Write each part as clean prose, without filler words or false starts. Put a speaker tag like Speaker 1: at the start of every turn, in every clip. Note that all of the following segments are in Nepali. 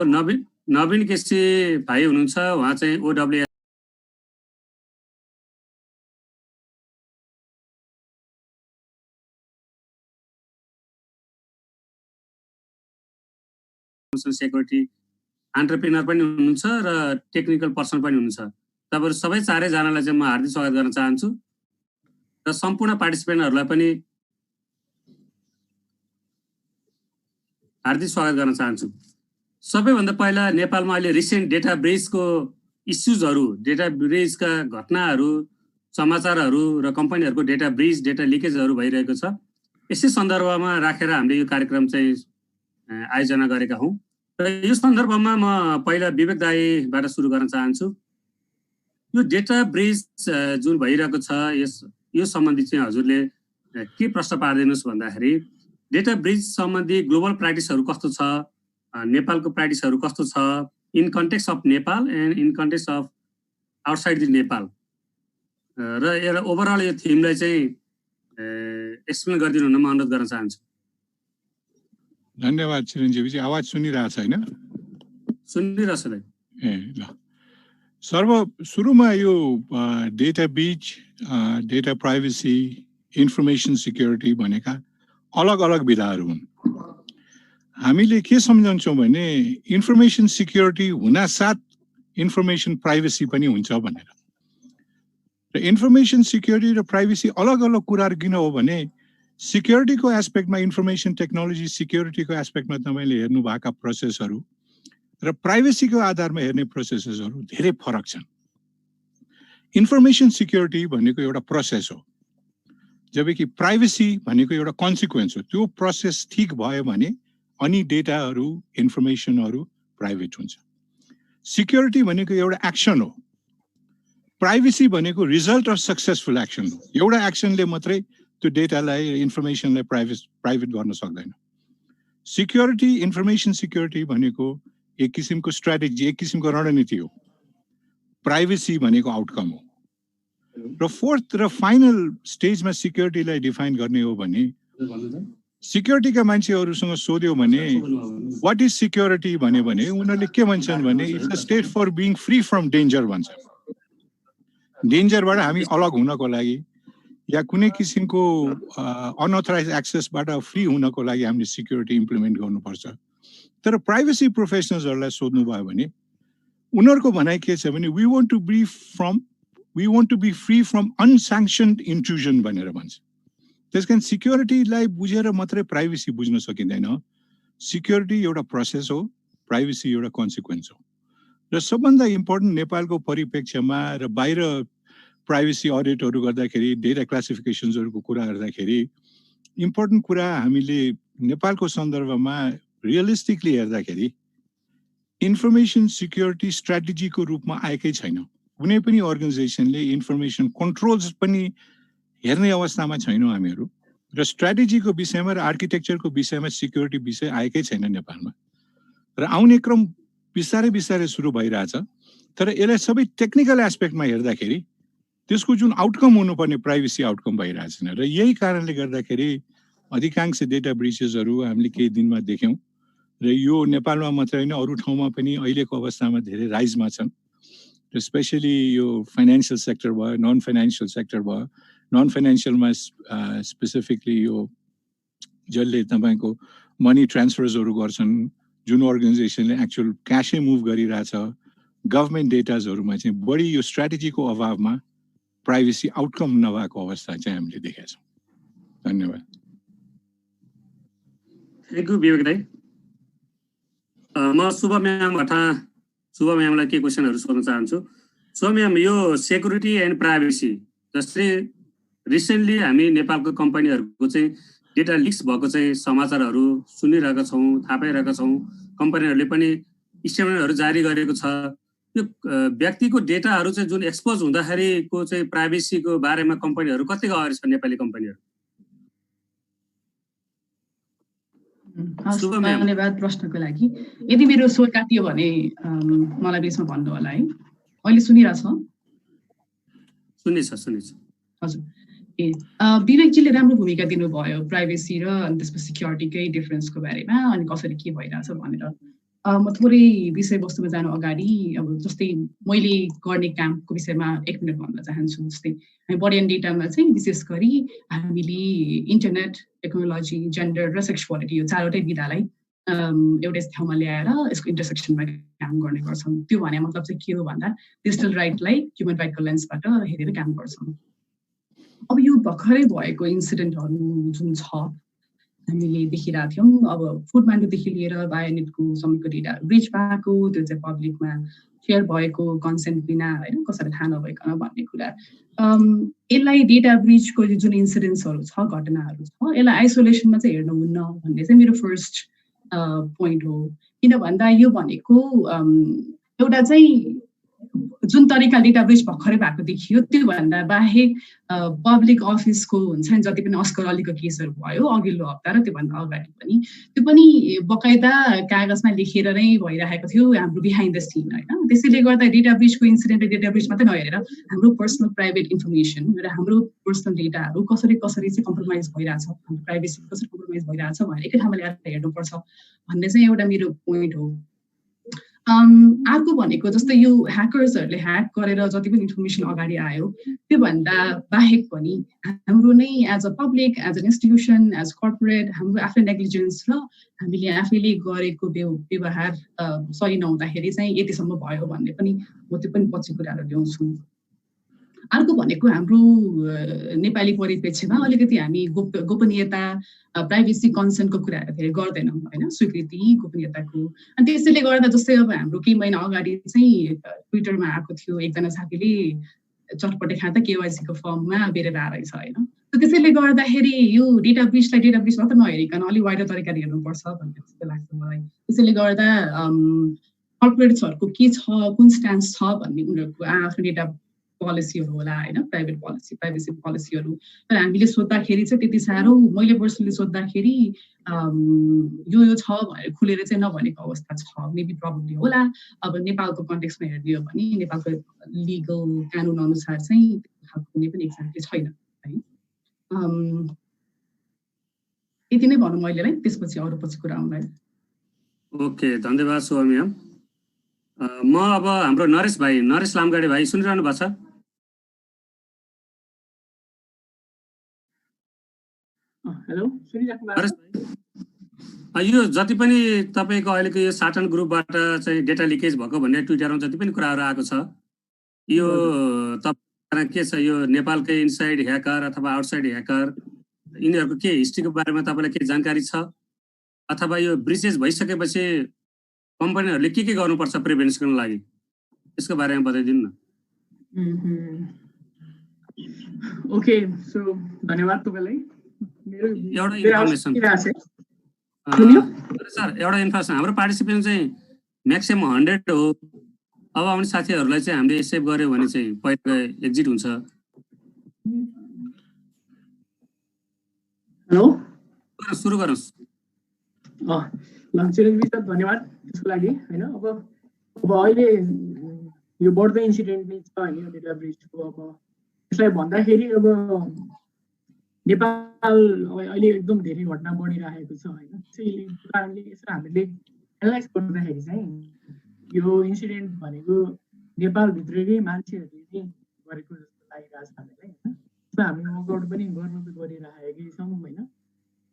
Speaker 1: नवीन नवीन केसी भाइ हुनुहुन्छ, उहाँ चाहिँ OWS सेक्युरिटी एन्टरप्रेन्योर पनि हुनुहुन्छ र टेक्निकल पर्सन पनि हुनुहुन्छ। तपाईहरु सबै चारै जनालाई चाहिँ म हार्दिक स्वागत गर्न चाहन्छु र सम्पूर्ण पार्टिसिपेन्टहरुलाई पनि हार्दिक स्वागत गर्न चाहन्छु। सबैभन्दा पहिला नेपालमा अहिले रिसेन्ट डेटा ब्रिचको इस्युजहरु, डेटा ब्रिचका घटनाहरु, समाचारहरु र कम्पनीहरुको डेटा ब्रिच, डेटा लिकेजहरु भइरहेको छ। यसै सन्दर्भमा राखेर हामीले यो कार्यक्रम चाहिँ आयोजना गरेका हौं। र यो सन्दर्भमा म पहिला विवेक दाइबाट सुरु गर्न चाहन्छु। यो डेटा ब्रिच जुन भइरहेको छ, यो सम्बन्धी चाहिँ हजुरले के प्रश्न पार्दिनुस् भन्दाखेरि डेटा ब्रिच सम्बन्धी ग्लोबल प्र्याक्टिसहरु कस्तो छ, नेपालको प्र्याक्टिसहरु कस्तो छ, in context of Nepal and in context of outside the Nepal, र एउटा ओभरअल यो थिमलाई चाहिँ एक्सप्लेन गरिदिनु हुन म अनुरोध गर्न चाहन्छु।
Speaker 2: धन्यवाद चिरञ्जीवी जी। आवाज सुनिरहेछ हैन?
Speaker 1: सुनिरहेछ दाइ।
Speaker 2: ल सुरुमा यो data breach, data privacy, information security भनेका अलग अलग विधाहरू हुन्। हामीले के सम्झन्छौँ भने इन्फर्मेसन सिक्युरिटी हुनासाथ इन्फर्मेसन प्राइभेसी पनि हुन्छ भनेर। र इन्फर्मेसन सिक्युरिटी र प्राइभेसी अलग अलग कुराहरू किन हो भने सिक्युरिटीको एस्पेक्टमा, इन्फर्मेसन टेक्नोलोजी सिक्युरिटीको एस्पेक्टमा तपाईले हेर्नु भएका प्रोसेसहरू र प्राइभेसीको आधारमा हेर्ने प्रोसेसहरू धेरै फरक छन्। इन्फर्मेसन सिक्युरिटी भनेको एउटा प्रोसेस हो, जबकि प्राइभेसी भनेको एउटा कन्सिक्वेन्स हो। त्यो प्रोसेस ठीक भयो भने अनि डेटाहरू, इन्फर्मेसनहरू प्राइभेट हुन्छ। सिक्युरिटी भनेको एउटा एक्सन हो, प्राइभेसी भनेको रिजल्ट अफ सक्सेसफुल एक्सन हो। एउटा एक्सनले मात्रै त्यो डेटालाई, इन्फर्मेसनलाई प्राइभेट गर्न सक्दैन। सिक्युरिटी, इन्फर्मेसन सिक्युरिटी भनेको एक किसिमको स्ट्र्याटेजी, एक किसिमको रणनीति हो। प्राइभेसी भनेको आउटकम हो। र फोर्थ र फाइनल स्टेजमा सिक्युरिटीलाई डिफाइन गर्ने हो भने सिक्युरिटीका मान्छेहरूसँग सोध्यो भने व्हाट इज सिक्युरिटी भन्यो भने उनीहरूले के भन्छन् भने it's a state for being free from danger भन्छ। डेन्जरबाट हामी अलग हुनको लागि या कुनै किसिमको अनअथराइज एक्सेसबाट फ्री हुनको लागि हामीले सिक्युरिटी इम्प्लिमेन्ट गर्नुपर्छ। तर प्राइभेसी प्रोफेसनल्सहरूलाई सोध्नु भयो भने उनीहरूको भनाइ के छ भने we want to be free from unsanctioned intrusion भनेर भन्छ। त्यसकारण सिक्युरिटीलाई बुझेर मात्रै प्राइभेसी बुझ्न सकिँदैन। सिक्युरिटी एउटा प्रोसेस हो, प्राइभेसी एउटा कन्सिक्वेन्स हो। र सबभन्दा इम्पोर्टेन्ट नेपालको परिप्रेक्ष्यमा र बाहिर प्राइभेसी अडिटहरू गर्दाखेरि, डेटा क्लासिफिकेसन्सहरूको कुरा गर्दाखेरि इम्पोर्टेन्ट कुरा हामीले नेपालको सन्दर्भमा रियलिस्टिकली हेर्दाखेरि इन्फर्मेसन सिक्युरिटी स्ट्र्याटेजीको रूपमा आएकै छैन। कुनै पनि अर्गनाइजेसनले इन्फर्मेसन कन्ट्रोल्स पनि हेर्ने अवस्थामा छैनौँ हामीहरू। र स्ट्र्याटेजीको विषयमा र आर्किटेक्चरको विषयमा सिक्युरिटी विषय आएकै छैन नेपालमा। र आउने क्रम बिस्तारै बिस्तारै सुरु भइरहेछ। तर यसलाई सबै टेक्निकल एस्पेक्टमा हेर्दाखेरि त्यसको जुन आउटकम हुनुपर्ने प्राइभेसी आउटकम भइरहेछन्। र यही कारणले गर्दाखेरि अधिकांश डेटा ब्रिचेसहरू हामीले केही दिनमा देख्यौँ। र यो नेपालमा मात्रै होइन, अरू ठाउँमा पनि अहिलेको अवस्थामा धेरै राइजमा छन्। स्पेसली यो फाइनेन्सियल सेक्टर भयो, नन फाइनेन्सियल सेक्टर भयो। नन फाइनेन्सियलमा स्पेसिफिकली यो जसले तपाईँको मनी ट्रान्सफर्सहरू गर्छन्, जुन अर्गनाइजेसनले एक्चुअल क्यासै मुभ गरिरहेछ, गभर्मेन्ट डेटाजहरूमा चाहिँ बढी यो स्ट्र्याटेजीको अभावमा प्राइभेसी आउटकम नभएको अवस्था चाहिँ हामीले देखेका छौँ। धन्यवाद।
Speaker 1: थ्याङ्क यू विवेक दाइ। म शुभ म्यामलाई के क्वेसनहरू सोध्न चाहन्छु। शुभ म्याम, यो सेक्युरिटी एन्ड प्राइभेसी जस्तै रिसेन्टली हामी नेपालको कम्पनीहरूको चाहिँ डेटा लिक्स भएको चाहिँ समाचारहरू सुनिरहेका छौँ, थाहा पाइरहेका छौँ। कम्पनीहरूले पनि स्टेटमेन्टहरू जारी गरेको छ। यो व्यक्तिको डेटाहरू चाहिँ जुन एक्सपोज हुँदाखेरिको चाहिँ प्राइभेसीको बारेमा कम्पनीहरू कतिको अवेर छन् नेपाली कम्पनीहरू?
Speaker 3: धन्यवाद प्रश्नको लागि। यदि मेरो स्वर काटियो भने मलाई बिचमा भन्नु होला है। अहिले सुनिरहेछ?
Speaker 1: सुनिन्छ।
Speaker 3: हजुर। विवेकजीले राम्रो भूमिका दिनुभयो प्राइभेसी र त्यसपछि सिक्युरिटीकै डिफरेन्सको बारेमा अनि कसरी के भइरहेछ भनेर। म थोरै विषयवस्तुमा जानु अगाडि अब जस्तै मैले गर्ने कामको विषयमा 1 मिनट भन्न चाहन्छु। जस्तै हामी बडी एन्ड डेटामा चाहिँ विशेष गरी हामीले इन्टरनेट, टेक्नोलोजी, जेन्डर र सेक्सुअलिटी यो चारवटै विधालाई एउटै ठाउँमा ल्याएर यसको इन्टरसेक्सनमा काम गर्ने गर्छौँ। त्यो भने मतलब चाहिँ के हो भन्दा डिजिटल राइटलाई ह्युमन राइटको लेन्सबाट हेरेर काम गर्छौँ। अब यो भर्खरै भएको इन्सिडेन्टहरू जुन छ हामीले देखिरहेको थियौँ, अब फुडमान्डुदेखि लिएर बायोनेटको समयको डेटा ब्रिच भएको, त्यो चाहिँ पब्लिकमा सेयर भएको कन्सेन्ट बिना होइन कसैलाई थाहा नभइकन भन्ने कुरा। यसलाई डेटा ब्रिचको जुन इन्सिडेन्ट्सहरू छ, घटनाहरू छ, यसलाई आइसोलेसनमा चाहिँ हेर्नु हुन्न भन्ने चाहिँ मेरो फर्स्ट पोइन्ट हो। किन भन्दा यो भनेको एउटा चाहिँ जुन तरिका डेटा ब्रिच भर्खरै भएको देखियो त्योभन्दा बाहेक पब्लिक अफिसको हुन्छ नि जति पनि अस्कर अलीको केसहरू भयो अघिल्लो हप्ता र त्योभन्दा अगाडि पनि त्यो पनि बकाइदा कागजमा लेखेर नै भइरहेको थियो हाम्रो बिहाइन्ड द सिन होइन। त्यसैले गर्दा डेटा ब्रिचको इन्सिडेन्ट डेटा ब्रिच मात्रै नहेरेर हाम्रो पर्सनल प्राइभेट इन्फर्मेसन र हाम्रो पर्सनल डेटाहरू कसरी चाहिँ कम्प्रोमाइज भइरहेछ, हाम्रो प्राइभेसी कसरी कम्प्रोमाइज भइरहेछ भनेर एकै ठाउँमा ल्याएर हेर्नुपर्छ भन्ने चाहिँ एउटा मेरो पोइन्ट हो। अर्को भनेको जस्तै यो ह्याकर्सहरूले ह्याक गरेर जति पनि इन्फर्मेसन अगाडि आयो त्योभन्दा बाहेक पनि हाम्रो नै as a public, as an institution, as corporate हाम्रो आफ्नै नेग्लिजेन्स र हामीले आफैले गरेको व्यवहार सही नहुँदाखेरि चाहिँ यतिसम्म भयो भन्ने पनि म त्यो पनि पछि कुराहरू ल्याउँछु। अर्को भनेको हाम्रो नेपाली परिप्रेक्ष्यमा अलिकति हामी गोपनीयता, प्राइभेसी कन्सर्नको कुराहरू धेरै गर्दैनौँ होइन, स्वीकृति गोपनीयताको। अनि त्यसैले गर्दा जस्तै अब हाम्रो केही महिना अगाडि चाहिँ ट्विटरमा आएको थियो एकजना साथीले चटपटे खाँदा केवाइसीको फर्ममा बेरेर आएछ होइन। त्यसैले गर्दाखेरि यो डेटा ब्रिच मात्र नहेरिकन अलिक वाइडर तरिकाले हेर्नुपर्छ भन्ने जस्तो लाग्छ मलाई। त्यसैले गर्दा कर्पोरेट्सहरूको के छ, कुन स्ट्यान्स छ भन्ने उनीहरूको आफ्नो डेटा पोलिसीहरू होला होइन, प्राइभेट पोलिसी, प्राइभेसी पोलिसीहरू। तर हामीले सोद्धाखेरि चाहिँ त्यति साह्रो मैले पर्सनली सोद्धाखेरि यो छ भनेर खुलेर चाहिँ नभनेको अवस्था छ। मेबी प्रब्लली होला। अब नेपालको कन्टेक्स्टमा हेर्ने हो भने नेपालको लिगल कानुन अनुसार चाहिँ कुनै पनि एक्ज्याक्टली छैन है। यति नै भनौँ मैले, त्यसपछि अरू पछि कुरा आउँला।
Speaker 1: ओके, धन्यवाद सुवामी म्याम। म अब हाम्रो नरेश लामगाडे भाइ सुनिरहनु भएको छ?
Speaker 4: हेलो, सुनिराख्नु भएको छ?
Speaker 1: यो जति पनि तपाईँको अहिलेको यो साटन ग्रुपबाट चाहिँ डेटा लिकेज भएको भन्ने ट्विटरमा जति पनि कुराहरू आएको छ यो तपाईँ के छ, यो नेपालकै इनसाइड ह्याकर अथवा आउटसाइड ह्याकर यिनीहरूको के हिस्ट्रीको बारेमा तपाईँलाई के जानकारी छ? अथवा यो ब्रिचेस भइसकेपछि कम्पनीहरूले के गर्नुपर्छ प्रिभेन्सनको लागि, यसको बारेमा बताइदिनु न।
Speaker 4: ओके, सो धन्यवाद तपाईँलाई।
Speaker 1: एउटा इन्फर्मेसन सर, एउटा इन्फर्मेसन, हाम्रो पार्टिसिपेन्ट चाहिँ म्याक्सिमम 100 हो। अब आउने साथीहरूलाई चाहिँ हामीले एक्सेप्ट गर्यो भने चाहिँ पहिला एक्जिट हुन्छ।
Speaker 4: हेलो,
Speaker 1: सुरु गर्नुहोस्।
Speaker 4: धन्यवाद त्यसको लागि होइन। अब अहिले यो बढ्दो इन्सिडेन्ट नै छ होइन डेटा ब्रिचको। अब यसलाई भन्दाखेरि अब नेपाल अहिले एकदम धेरै घटना बढिरहेको छ होइन। त्यसैले कारणले यसो हामीले एनालाइज गर्दाखेरि चाहिँ यो इन्सिडेन्ट भनेको नेपालभित्रकै मान्छेहरूले नै गरेको जस्तो लागिरहेको छ हामीलाई होइन। त्यसमा हामी वर्कआउट पनि गर्नु त गरिरहेकै छौँ होइन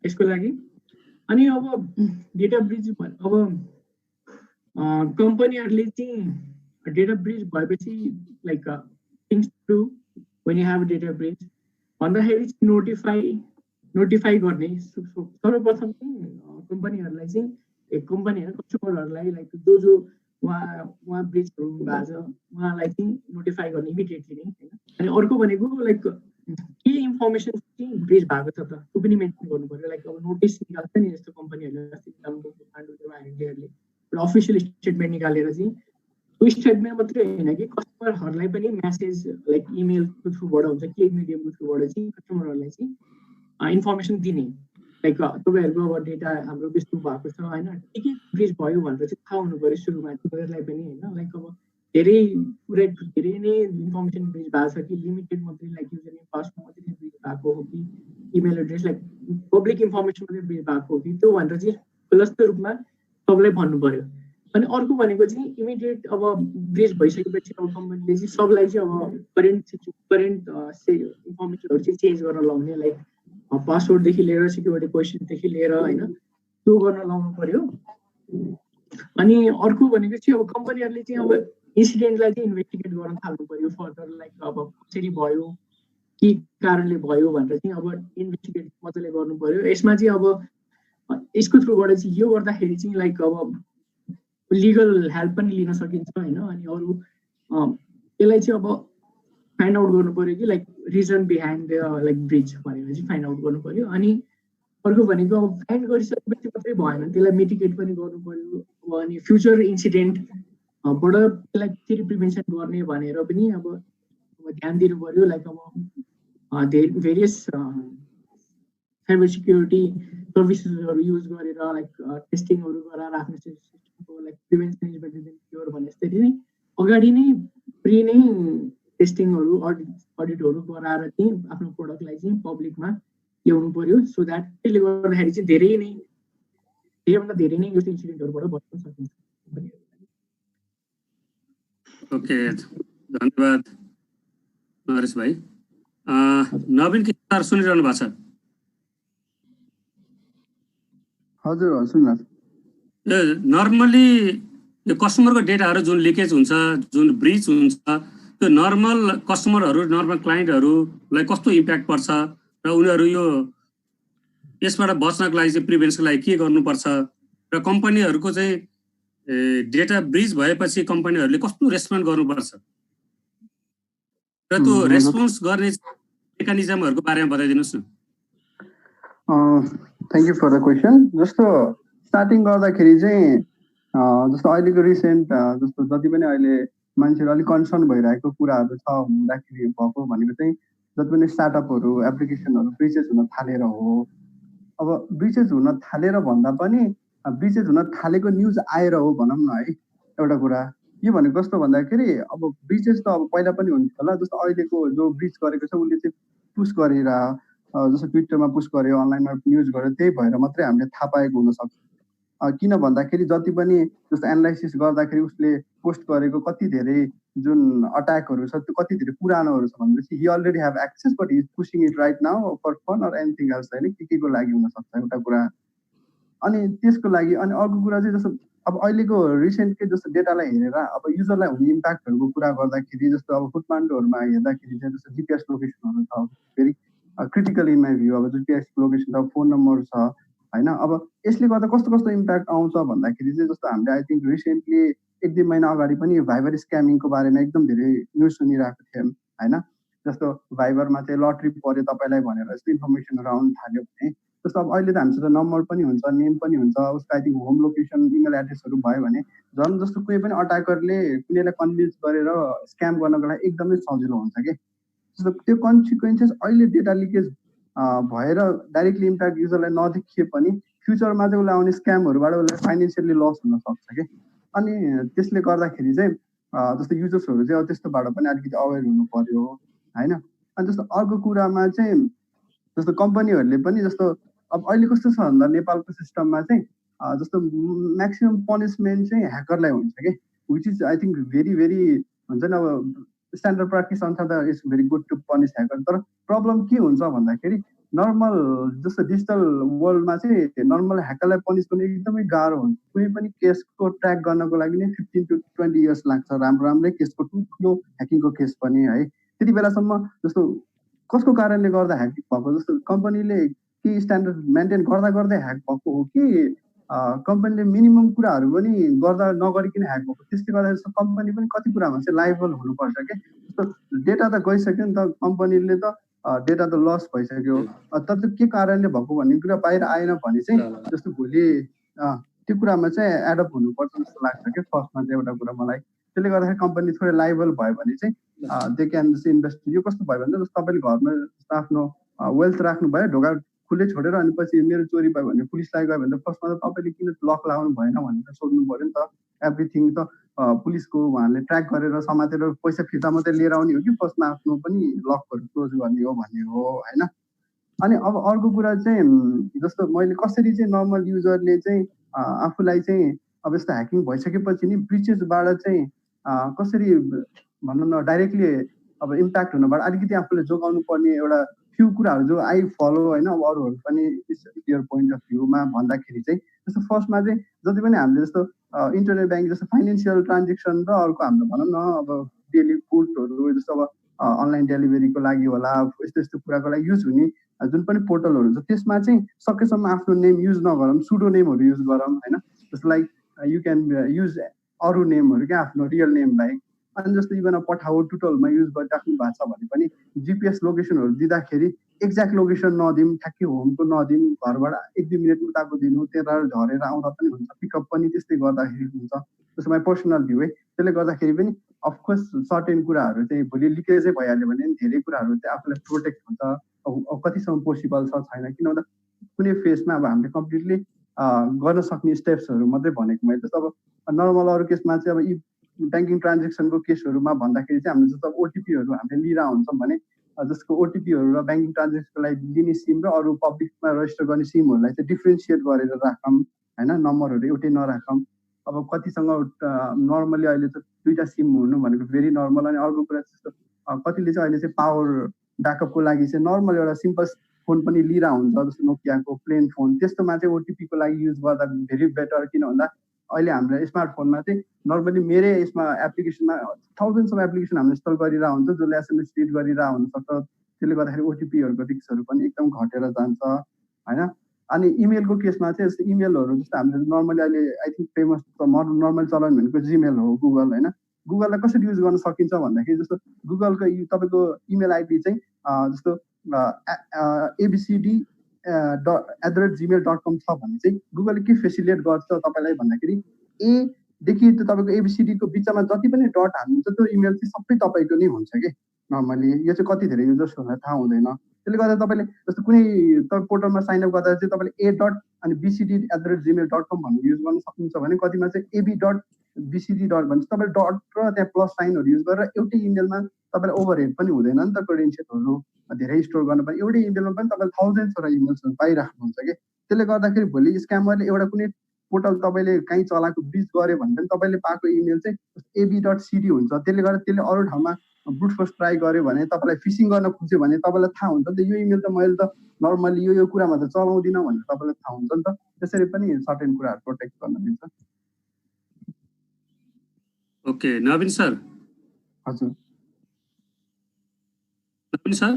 Speaker 4: यसको लागि। अनि अब डेटा ब्रिच अब कम्पनीहरूले चाहिँ डेटा ब्रिच भएपछि like things to when you have data breach भन्दाखेरि नोटिफाई गर्ने सर्वप्रथम चाहिँ कम्पनीहरूलाई चाहिँ कस्टमरहरूलाई लाइक जो उहाँ ब्रिचहरू भएको छ उहाँलाई चाहिँ नोटिफाई गर्ने इमिडिएटली नै होइन। अनि अर्को भनेको लाइक के इन्फर्मेसन चाहिँ ब्रिच भएको छ त त्यो पनि मेन्सन गर्नु पर्यो। लाइक अब नोटिस निकाल्छ नि यस्तो कम्पनीहरूले एउटा अफिसियल स्टेटमेन्ट निकालेर चाहिँ त्यो स्टेटमेन्ट मात्रै होइन कि कस्टमरहरूलाई पनि म्यासेज लाइक इमेलको थ्रुबाट हुन्छ के मिडियमको थ्रुबाट चाहिँ कस्टमरहरूलाई चाहिँ इन्फर्मेसन दिने लाइक तपाईँहरूको अब डेटा हाम्रो यस्तो भएको छ होइन के ब्रिच भयो भनेर चाहिँ थाहा हुनु पऱ्यो सुरुमा तपाईँहरूलाई पनि होइन। लाइक अब धेरै नै इन्फर्मेसन ब्रिच भएको छ कि लिमिटेड मात्रै लाइक युजर नेम पासवर्ड मात्रै ब्रिच भएको हो कि email address like public information मात्रै ब्रिच भएको हो कि त्यो भनेर चाहिँ खुलस्त रूपमा सबैलाई भन्नु पऱ्यो। अनि अर्को भनेको चाहिँ इमिडिएट अब ब्रिज भइसकेपछि अब कम्पनीले चाहिँ सबलाई चाहिँ अब करेन्ट इन्फर्मेसनहरू चाहिँ चेन्ज गर्न लाउने, लाइक पासवर्डदेखि लिएर सिक्युरिटी क्वेसनदेखि लिएर होइन त्यो गर्न लाउनु पर्यो। अनि अर्को भनेको चाहिँ अब कम्पनीहरूले चाहिँ अब इन्सिडेन्टलाई चाहिँ इन्भेस्टिगेट गर्न थाल्नु पर्यो फर्दर, लाइक अब कसरी भयो, के कारणले भयो भनेर चाहिँ अब इन्भेस्टिगेट मजाले गर्नु पर्यो। यसमा चाहिँ अब यसको थ्रुबाट चाहिँ यो गर्दाखेरि चाहिँ लाइक अब लिगल हेल्प पनि लिन सकिन्छ होइन। अनि अरू यसलाई चाहिँ अब फाइन्ड आउट गर्नु पर्यो कि like reason behind the like breach भनेर चाहिँ फाइन्ड आउट गर्नु पर्यो। अनि अर्को भनेको अब फाइन्ड गरिसकेपछि मात्रै भएन, त्यसलाई मिटिगेट पनि गर्नु पर्यो। अनि फ्युचर इन्सिडेन्टबाट त्यसलाई कसरी प्रिभेन्सन गर्ने भनेर पनि अब ध्यान दिनु पर्यो। लाइक अब भेरियस साइबर सिक्युरिटी सर्भिसेसहरू युज गरेर लाइक टेस्टिङहरू गराएर आफ्नो सिस्टमको like prevention is better than cure भने जस्तै नै अगाडि नै प्री नै टेस्टिङहरू अडिटहरू गराएर चाहिँ आफ्नो प्रोडक्टलाई चाहिँ पब्लिकमा ल्याउनु पर्यो, सो द्याट त्यसले गर्दाखेरि चाहिँ धेरैभन्दा धेरै नै यस्तो इन्सिडेन्टहरूबाट बच्न सकिन्छ।
Speaker 1: ओके, धन्यवाद नरेश भाइ। नवीन के सर सुनिरहनु भएको छ?
Speaker 5: हजुर सुन्नुहोस्।
Speaker 1: नर्मली यो कस्टमरको डेटाहरू जुन लिकेज हुन्छ, जुन ब्रिच हुन्छ, त्यो नर्मल कस्टमरहरू, नर्मल क्लाइन्टहरूलाई कस्तो इम्प्याक्ट पर्छ र उनीहरू यो यसबाट बच्नको लागि चाहिँ प्रिभेन्सनको लागि के गर्नुपर्छ र कम्पनीहरूको चाहिँ डेटा ब्रिच भएपछि कम्पनीहरूले कस्तो रेस्पोन्ड गर्नुपर्छ र त्यो रेस्पोन्स गर्ने मेकानिजमहरूको बारेमा बताइदिनुहोस् न।
Speaker 5: Thank you for the question. जस्तो स्टार्टिङ गर्दाखेरि चाहिँ जस्तो अहिलेको रिसेन्ट जस्तो जति पनि अहिले मान्छेहरू अलिक कन्सर्न भइरहेको कुराहरू छ हुँदाखेरि भएको भनेको चाहिँ जति पनि स्टार्टअपहरू एप्लिकेसनहरू ब्रिचेस हुन थालेर हो। अब ब्रिचेस हुन थालेर भन्दा पनि ब्रिचेस हुन थालेको न्युज आएर हो भनौँ न है। एउटा कुरा यो भनेको कस्तो भन्दाखेरि अब ब्रिचेस त अब पहिला पनि हुन्थ्यो होला, जस्तो अहिलेको जो ब्रिच गरेको छ उसले चाहिँ पुस गरेर जस्तो ट्विटरमा पुस गर्यो, अनलाइनमा न्युज गर्यो, त्यही भएर मात्रै हामीले थाहा पाएको हुनसक्छ। किन भन्दाखेरि जति पनि जस्तो एनालाइसिस गर्दाखेरि उसले पोस्ट गरेको कति धेरै जुन अट्याकहरू छ त्यो कति धेरै पुरानोहरू छ भनेपछि he already have access but he is pushing it right now for fun or anything else होइन, के को लागि हुनसक्छ एउटा कुरा। अनि त्यसको लागि अनि अर्को कुरा चाहिँ जस्तो अब अहिलेको रिसेन्टली जस्तो डेटालाई हेरेर अब युजरलाई हुने इम्प्याक्टहरूको कुरा गर्दाखेरि जस्तो अब फुटमान्डोहरूमा हेर्दाखेरि चाहिँ जस्तो जिपिएस लोकेसनहरू छ, very critical in my view. अब जिपिएस लोकेसन छ, फोन नम्बर छ होइन। अब यसले गर्दा कस्तो कस्तो इम्प्याक्ट आउँछ भन्दाखेरि चाहिँ जस्तो हामीले आई थिङ्क रिसेन्टली 1-2 महिना अगाडि पनि भाइबर स्क्यामिङको बारेमा एकदम धेरै न्युज सुनिरहेको थियौँ होइन। जस्तो भाइबरमा चाहिँ लटरी पऱ्यो तपाईँलाई भनेर यस्तो इन्फर्मेसनहरू आउनु थाल्यो भने जस्तो अब अहिले त हामीसँग नम्बर पनि हुन्छ, नेम पनि हुन्छ, उसको I think home location, email एड्रेसहरू भयो भने झन् जस्तो कुनै पनि अट्याकरले कुनैलाई कन्भिन्स गरेर स्क्याम गर्नको लागि एकदमै सजिलो हुन्छ कि। जस्तो त्यो कन्सिक्वेन्सेस अहिले डेटा लिकेज भएर डाइरेक्टली इम्प्याक्ट युजरलाई नदेखिए पनि फ्युचरमा चाहिँ उसलाई आउने स्क्यामहरूबाट उसलाई फाइनेन्सियली लस हुनसक्छ कि। अनि त्यसले गर्दाखेरि चाहिँ जस्तो युजर्सहरू चाहिँ अब त्यस्तोबाट पनि अलिकति अवेर हुनु पर्यो होइन। अनि जस्तो अर्को कुरामा चाहिँ जस्तो कम्पनीहरूले पनि जस्तो अब अहिले कस्तो छ भन्दा नेपालको सिस्टममा चाहिँ जस्तो म्याक्सिमम् पनिसमेन्ट चाहिँ ह्याकरलाई हुन्छ कि, which is I think very हुन्छ नि। अब स्ट्यान्डर्ड प्र्याक्टिस अनुसार त it's very good to punish hacker, तर प्रब्लम के हुन्छ भन्दाखेरि नर्मल जस्तो डिजिटल वर्ल्डमा चाहिँ नर्मल ह्याकरलाई पनिस गर्नु एकदमै गाह्रो हुन्छ। कुनै पनि केसको ट्र्याक गर्नको लागि नै 15 to 20 इयर्स लाग्छ, राम्रै केसको, ठुलो ह्याकिङको केस पनि है। त्यति बेलासम्म जस्तो कसको कारणले गर्दा ह्याक भएको, जस्तो कम्पनीले के स्ट्यान्डर्ड मेन्टेन गर्दा गर्दै ह्याक भएको हो कि कम्पनीले मिनिमम कुराहरू पनि गर्दा नगरिकन ह्याक भएको। त्यसले गर्दा कम्पनी पनि कति कुरामा चाहिँ लाइबल हुनुपर्छ कि। जस्तो डेटा त गइसक्यो नि त, कम्पनीले त डेटा त लस भइसक्यो, तर त्यो के कारणले भएको भन्ने कुरा बाहिर आएन भने चाहिँ जस्तो भोलि त्यो कुरामा चाहिँ एडप्ट हुनुपर्छ जस्तो लाग्छ कि फर्स्टमा चाहिँ एउटा कुरा मलाई। त्यसले गर्दाखेरि कम्पनी थोरै लाइबल भयो भने चाहिँ दे क्यान इन्भेस्ट। यो कस्तो भयो भने जस्तो तपाईँले घरमा आफ्नो वेल्थ राख्नुभयो, ढोका खुल्लै छोडेर अनि पछि मेरो चोरी भयो भने पुलिसलाई गयो भने त फर्स्टमा त तपाईँले किन लक लगाउनु भएन भनेर सोध्नु पऱ्यो नि त। एभ्रिथिङ त पुलिसको उहाँहरूले ट्र्याक गरेर समातेर पैसा फिर्ता मात्रै लिएर आउने हो कि फर्स्टमा आफ्नो पनि लकहरू क्लोज गर्ने हो भन्ने हो होइन। अनि अब अर्को कुरा चाहिँ जस्तो मैले कसरी चाहिँ नर्मल युजरले चाहिँ आफूलाई चाहिँ अब यस्तो ह्याकिङ भइसकेपछि नि ब्रिचेसबाट चाहिँ कसरी भनौँ न डाइरेक्टली अब इम्प्याक्ट हुनबाट अलिकति आफूले जोगाउनु पर्ने एउटा फ्यु कुराहरू जो आई फलो होइन अब अरूहरू पनि यो पोइन्ट अफ भ्यूमा भन्दाखेरि चाहिँ जस्तो फर्स्टमा चाहिँ जति पनि हामीले जस्तो इन्टरनेट ब्याङ्किङ जस्तो फाइनेन्सियल ट्रान्जेक्सन र अर्को हाम्रो भनौँ न अब डेली फुडहरू जस्तो अब अनलाइन डेलिभरीको लागि होला यस्तो यस्तो कुराको लागि युज हुने जुन पनि पोर्टलहरू हुन्छ त्यसमा चाहिँ सकेसम्म आफ्नो नेम युज नगरौँ सुडो नेमहरू युज गरौँ होइन जस्तो लाइक यु क्यान युज अरू नेमहरू क्या आफ्नो रियल नेम बाहेक अनि जस्तो इभन पठाओ टुटलमा युज गरिराख्नु भएको छ भने पनि जिपिएस लोकेसनहरू दिँदाखेरि एक्ज्याक्ट लोकेसन नदिउँ ठ्याक्कै होमको नदिउँ घरबाट 1-2 मिनट उताको दिनु त्यता झरेर आउँदा पनि हुन्छ पिकअप पनि त्यस्तै गर्दाखेरि हुन्छ जस्तो माई पर्सनल भ्यू है त्यसले गर्दाखेरि पनि अफकोर्स सर्टेन कुराहरू चाहिँ भोलि लिकेजै भइहाल्यो भने धेरै कुराहरू चाहिँ आफूलाई प्रोटेक्ट हुन्छ अब कतिसम्म पोसिबल छ छैन किन भन्दा कुनै फेसमा अब हामीले कम्प्लिटली गर्न सक्ने स्टेप्सहरू मात्रै भनेको मैले जस्तो अब नर्मल अरू केसमा चाहिँ अब ब्याङ्किङ ट्रान्जेक्सनको केसहरूमा भन्दाखेरि चाहिँ हामीले जस्तो ओटिपीहरू हामीले लिएर हुन्छौँ भने जसको ओटिपीहरू र ब्याङ्किङ ट्रान्जेक्सनको लागि लिने सिम र अरू पब्लिकमा रजिस्टर गर्ने सिमहरूलाई चाहिँ डिफ्रेन्सिएट गरेर राखौँ होइन नम्बरहरू एउटै नराखौँ अब कतिसँग नर्मली अहिले त 2टा सिम हुनु भनेको भेरी नर्मल अनि अर्को कुरा जस्तो कतिले चाहिँ अहिले चाहिँ पावर ब्याकअपको लागि चाहिँ नर्मल एउटा सिम्पल फोन पनि लिएर हुन्छ जस्तो नोकियाको प्लेन फोन त्यस्तोमा चाहिँ ओटिपीको लागि युज गर्दा भेरी बेटर किन भन्दा अहिले हाम्रो स्मार्टफोनमा चाहिँ नर्मली मेरै यसमा एप्लिकेसनमा थाउजन्ड्स अफ एप्लिकेसन हामीले इन्स्टल गरिरहेको हुन्छ जसले एसएमएस रिड गरिरहेको हुनसक्छ त्यसले गर्दाखेरि ओटिपीहरूको रिस्कहरू पनि एकदम घटेर जान्छ होइन अनि इमेलको केसमा चाहिँ जस्तो इमेलहरू जस्तो हामीले नर्मली अहिले आई थिङ्क फेमस नर्मल चलन भनेको जिमेल हो गुगल होइन गुगललाई कसरी युज गर्न सकिन्छ भन्दाखेरि जस्तो गुगलको तपाईँको इमेल आइडी चाहिँ जस्तो abcd@gmail.com छ भने चाहिँ गुगलले के फेसिलिटेट गर्छ तपाईँलाई भन्दाखेरि एदेखि त्यो तपाईँको एबिसिडीको बिचमा जति पनि डट हाल्नुहुन्छ त्यो इमेल चाहिँ सबै तपाईँको नै हुन्छ कि नर्मली यो चाहिँ कति धेरै युजर्सहरूलाई थाहा हुँदैन त्यसले गर्दा तपाईँले जस्तो कुनै तपाईँ पोर्टलमा साइनअप गर्दा चाहिँ तपाईँले a. अनि bcd@gmail.com भन्ने युज गर्न सक्नुहुन्छ भने कतिमा चाहिँ ab.bcd. भन्छ तपाईँले डट र त्यहाँ प्लस साइनहरू युज गरेर एउटै इमेलमा तपाईँलाई ओभरहेड पनि हुँदैन नि त क्रेडेन्सियलहरू धेरै स्टोर गर्न पनि एउटै इमेलमा पनि तपाईँले थाउजन्ड्सवटा इमेल्सहरू पाइराख्नुहुन्छ कि त्यसले गर्दाखेरि भोलि स्क्यामरले एउटा कुनै पोर्टल तपाईँले कहीँ चलाएको ब्रिच गऱ्यो भने पनि तपाईँले पाएको इमेल चाहिँ ab.cd हुन्छ त्यसले गर्दा त्यसले अरू ठाउँमा ब्रुट फोर्स ट्राई गर्यो भने तपाईँलाई फिसिङ गर्न खोज्यो भने तपाईँलाई थाहा हुन्छ नि त यो इमेल त मैले त नर्मली यो कुरामा त चलाउँदिनँ भनेर तपाईँलाई थाहा हुन्छ नि त त्यसरी पनि सर्टेन कुराहरू प्रोटेक्ट गर्न दिन्छ
Speaker 1: ओके नवीन सर
Speaker 5: हजुर
Speaker 1: नवीन सर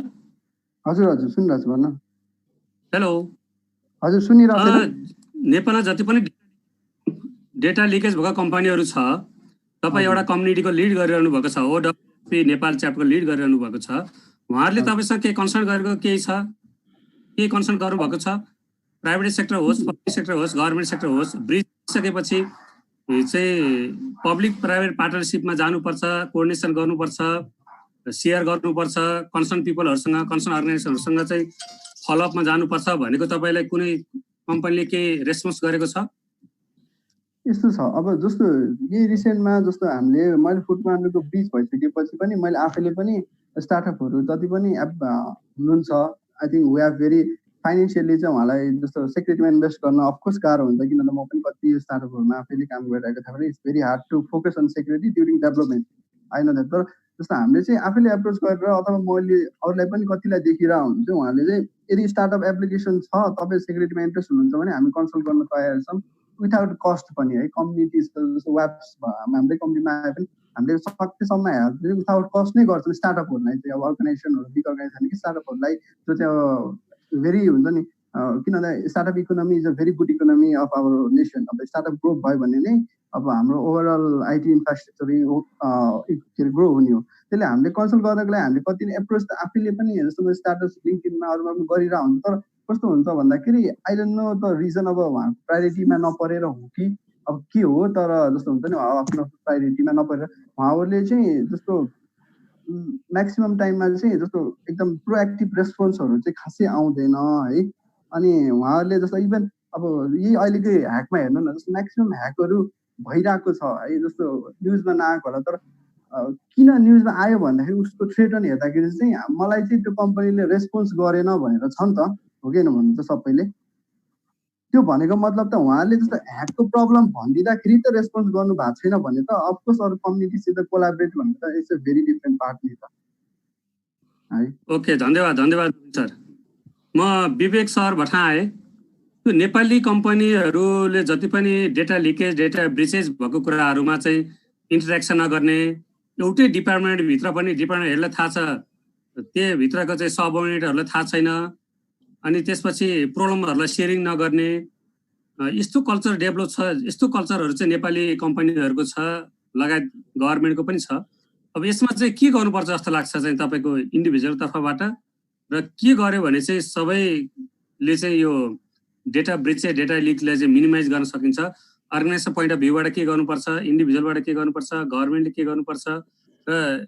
Speaker 5: हजुर हजुर सुनिरहेको छु भन्न
Speaker 1: हेलो
Speaker 5: हजुर सुनिरहेको
Speaker 1: नेपालमा जति पनि डेटा लिकेज भएको कम्पनीहरू छ तपाईँ एउटा कम्युनिटीको लिड गरिरहनु भएको छ ओडब्ल्युपी नेपाल च्याप्टरको लिड गरिरहनु भएको छ उहाँहरूले तपाईँसँग के कन्सर्न गरेको केही छ के कन्सर्न गर्नुभएको छ प्राइभेट सेक्टर होस् पब्लिक सेक्टर होस् गभर्मेन्ट सेक्टर होस् ब्रिज सकेपछि चाहिँ पब्लिक प्राइभेट पार्टनरसिपमा जानुपर्छ कोअर्डिनेसन गर्नुपर्छ सेयर गर्नुपर्छ कन्सर्न पिपलहरूसँग कन्सर्न अर्गनाइजेसनहरूसँग चाहिँ फलोअपमा जानुपर्छ भनेको तपाईँलाई कुनै कम्पनीले के रेस्पोन्स गरेको छ
Speaker 5: यस्तो छ अब जस्तो यही रिसेन्टमा जस्तो हामीले मैले फुटमार्टको ब्रिज भइसकेपछि पनि मैले आफैले पनि स्टार्टअपहरू जति पनि एप हुनुहुन्छ I think we have very financially चाहिँ उहाँलाई जस्तो सेक्युरिटीमा इन्भेस्ट गर्न अफकोर्स गाह्रो हुन्छ किनभने म पनि कति स्टार्टअपहरूमा आफैले काम गरिरहेको थिएँ भने it's very hard to focus on security during development I know that तर जस्तो हामीले चाहिँ आफैले एप्रोच गरेर अथवा मैले अरूलाई पनि कतिलाई देखिरहेको हुन्छ उहाँले चाहिँ यदि स्टार्टअप एप्लिकेसन छ तपाईँ सेक्युरिटीमा इन्ट्रेस्ट हुनुहुन्छ भने हामी कन्सल्ट गर्न तयार छौँ विथआउट कस्ट पनि है कम्युनिटिज जस्तो वेब्स हाम्रै कम्पनीमा आए पनि हामीले सकेसम्म हेल्प विथआउट कस्ट नै गर्छौँ स्टार्टअपहरूलाई चाहिँ अब अर्गनाइजेसनहरू बिग अर्गनाइजेसन कि स्टार्टअपहरूलाई जो चाहिँ भेरी हुन्छ नि किन भन्दा startup economy is a very good economy of our nation अब स्टार्टअप ग्रो भयो भने नै अब हाम्रो ओभरअल आइटी इन्फ्रास्ट्रक्चर ग्रो हुने हो त्यसले हामीले कन्सल्ट गर्नको लागि हामीले कति एप्रोच त आफैले पनि जस्तो स्टार्टअप लिङ्किनमा अरूमा पनि गरिरहेको हुन्छ तर कस्तो हुन्छ भन्दाखेरि I don't know the reason अब उहाँको प्रायोरिटीमा नपरेर हो कि अब के हो तर जस्तो हुन्छ नि आफ्नो प्रायोरिटीमा नपरेर उहाँहरूले चाहिँ जस्तो म्याक्सिमम टाइममा चाहिँ जस्तो एकदम प्रोएक्टिभ रेस्पोन्सहरू चाहिँ खासै आउँदैन है अनि उहाँहरूले जस्तो इभन अब यही अहिलेकै ह्याकमा हेर्नु न जस्तो म्याक्सिमम ह्याकहरू भइरहेको छ है जस्तो न्युजमा नआएको होला तर किन न्युजमा आयो भन्दाखेरि उसको थ्रेटन हेर्दाखेरि चाहिँ मलाई चाहिँ त्यो कम्पनीले रेस्पोन्स गरेन भनेर छ नि त हो कि भन्नुहुन्छ सबैले त्यो भनेको मतलब त उहाँले जस्तो ह्याकको प्रब्लम भनिदिँदाखेरि त रेस्पोन्स गर्नु भएको छैन भने त अफकोर्स अरू कम्युनिटीसित कोलाबरेट भनेको त it's a very different part नि त है।
Speaker 1: ओके, धन्यवाद सर। म विवेक सर भट्टाए। त्यो नेपाली कम्पनीहरूले जति पनि डेटा लिकेज डेटा ब्रिचेज भएको कुराहरूमा चाहिँ इन्टरेक्सन नगर्ने, एउटै डिपार्टमेन्टभित्र पनि डिपार्टमेन्टहरूलाई थाहा छ, त्यो भित्रको चाहिँ सब युनिटहरूलाई थाहा छैन, अनि त्यसपछि प्रब्लमहरूलाई सेयरिङ नगर्ने, यस्तो कल्चर डेभलप छ। यस्तो कल्चरहरू चाहिँ नेपाली कम्पनीहरूको छ, लगायत गभर्मेन्टको पनि छ। अब यसमा चाहिँ के गर्नुपर्छ जस्तो लाग्छ चाहिँ तपाईँको इन्डिभिजुअल तर्फबाट, र के गर्यो भने चाहिँ सबैले चाहिँ यो डेटा ब्रिच डेटा लिकलाई चाहिँ मिनिमाइज गर्न सकिन्छ? अर्गनाइजेसन पोइन्ट अफ भ्यूबाट के गर्नुपर्छ, इन्डिभिजुअलबाट के गर्नुपर्छ, गभर्मेन्टले के गर्नुपर्छ, र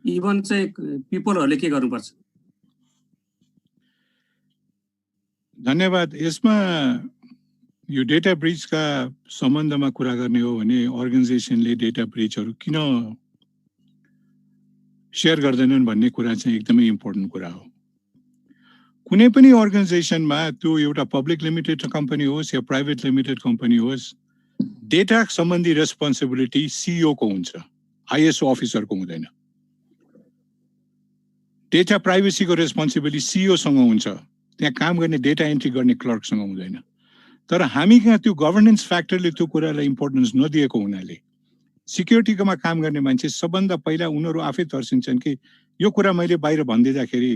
Speaker 1: इभन चाहिँ पिपलहरूले के गर्नुपर्छ?
Speaker 2: धन्यवाद। यसमा यो डेटा ब्रिचका सम्बन्धमा कुरा गर्ने हो भने अर्गनाइजेसनले डेटा ब्रिचहरू किन सेयर गर्दैनन् भन्ने कुरा चाहिँ एकदमै इम्पोर्टेन्ट कुरा हो। कुनै पनि अर्गनाइजेसनमा त्यो एउटा पब्लिक लिमिटेड कम्पनी होस् या प्राइभेट लिमिटेड कम्पनी होस्, डेटा सम्बन्धी रेस्पोन्सिबिलिटी सिइओ को हुन्छ, आइएसओ अफिसरको हुँदैन। डेटा प्राइभेसीको रेस्पोन्सिबिलिटी सिइओसँग हुन्छ, त्यहाँ काम गर्ने डेटा एन्ट्री गर्ने क्लर्कसँग हुँदैन। तर हामी कहाँ त्यो गभर्नेन्स फ्याक्टरले त्यो कुरालाई इम्पोर्टेन्स नदिएको हुनाले सिक्युरिटीकोमा काम गर्ने मान्छे सबभन्दा पहिला उनीहरू आफै तर्सिन्छन् कि यो कुरा मैले बाहिर भनिदिँदाखेरि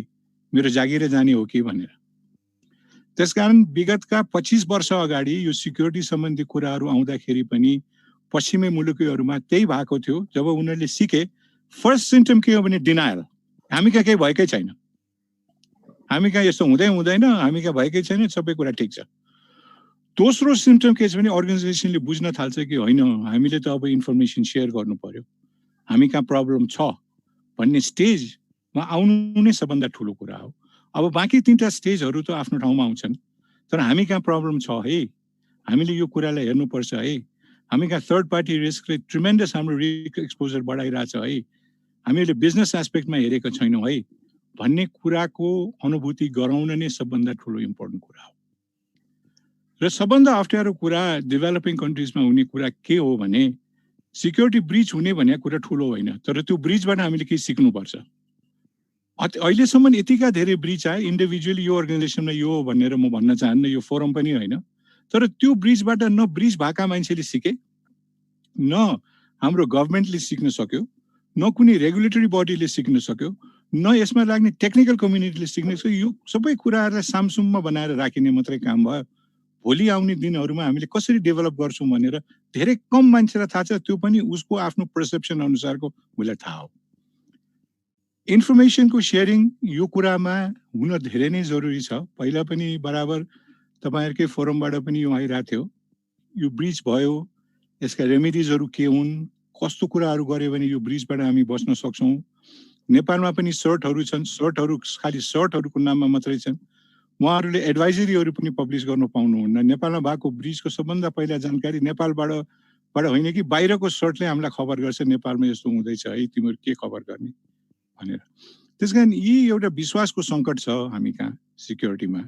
Speaker 2: मेरो जागिर जाने हो कि भनेर। त्यसकारण विगतका 25 वर्ष अगाडि यो सिक्युरिटी सम्बन्धी कुराहरू आउँदाखेरि पनि पश्चिमी मुलुकीहरूमा त्यही भएको थियो। जब उनीहरूले सिके, फर्स्ट सिम्पटम के हो भने डिनायल, हामी कहाँ केही भएकै छैन, हामी कहाँ यस्तो हुँदैन, हामी कहाँ भएकै छैन, सबै कुरा ठिक छ। दोस्रो सिम्पटम के छ भने अर्गनाइजेसनले बुझ्न थाल्छ कि होइन, हामीले त अब इन्फर्मेसन सेयर गर्नु पर्यो, हामी कहाँ प्रब्लम छ भन्ने स्टेजमा आउनु नै सबभन्दा ठुलो कुरा हो। अब बाँकी 3टा स्टेजहरू त आफ्नो ठाउँमा आउँछन्, तर हामी कहाँ प्रब्लम छ है, हामीले यो कुरालाई हेर्नुपर्छ है, हामी कहाँ थर्ड पार्टी रिस्कले ट्रिमेन्डस हाम्रो रिस्क एक्सपोजर बढाइरहेछ है, हामीले बिजनेस एस्पेक्टमा हेरेको छैनौँ है भन्ने कुराको अनुभूति गराउन नै सबभन्दा ठुलो इम्पोर्टेन्ट कुरा हो। र सबभन्दा अप्ठ्यारो कुरा डेभलपिङ कन्ट्रिजमा हुने कुरा के हो भने सिक्युरिटी ब्रिच हुने भन्ने कुरा ठुलो होइन, तर त्यो ब्रिचबाट हामीले के सिक्नुपर्छ। अहिलेसम्म यतिका धेरै ब्रिच आए, इन्डिभिजुअली यो अर्गनाइजेसनमा यो हो भनेर म भन्न चाहन्न, यो फोरम पनि होइन, तर त्यो ब्रिचबाट न ब्रिच भएका मान्छेले सिके, न हाम्रो गभर्मेन्टले सिक्न सक्यो, न कुनै रेगुलेटरी बडीले सिक्न सक्यो, न यसमा लाग्ने टेक्निकल कम्युनिटीले सिक्न सक्यो। यो सबै कुराहरूलाई सामसुममा बनाएर राखिने मात्रै काम भयो। भोलि आउने दिनहरूमा हामीले कसरी डेभलप गर्छौँ भनेर धेरै कम मान्छेलाई थाहा छ, त्यो पनि उसको आफ्नो पर्सेप्सन अनुसारको उसलाई थाहा हो। इन्फर्मेसनको सेयरिङ यो कुरामा हुन धेरै नै जरुरी छ। पहिला पनि बराबर तपाईँहरूकै फोरमबाट पनि यो आइरहेको थियो, यो ब्रिच भयो, यसका रेमेडिजहरू के हुन्, कस्तो कुराहरू गऱ्यो भने यो ब्रिचबाट हामी बच्न सक्छौँ। नेपालमा पनि सर्टहरू छन्, सर्टहरू खालि सर्टहरूको नाममा मात्रै छन्, उहाँहरूले एडभाइजरीहरू पनि पब्लिस गर्न पाउनुहुन्न। नेपालमा भएको ब्रिजको सबभन्दा पहिला जानकारी नेपालबाट होइन कि बाहिरको सर्टले हामीलाई खबर गर्छ, नेपालमा यस्तो हुँदैछ है, तिमीहरू के खबर गर्ने भनेर। त्यसकारण यी एउटा विश्वासको सङ्कट छ हामी कहाँ सिक्युरिटीमा।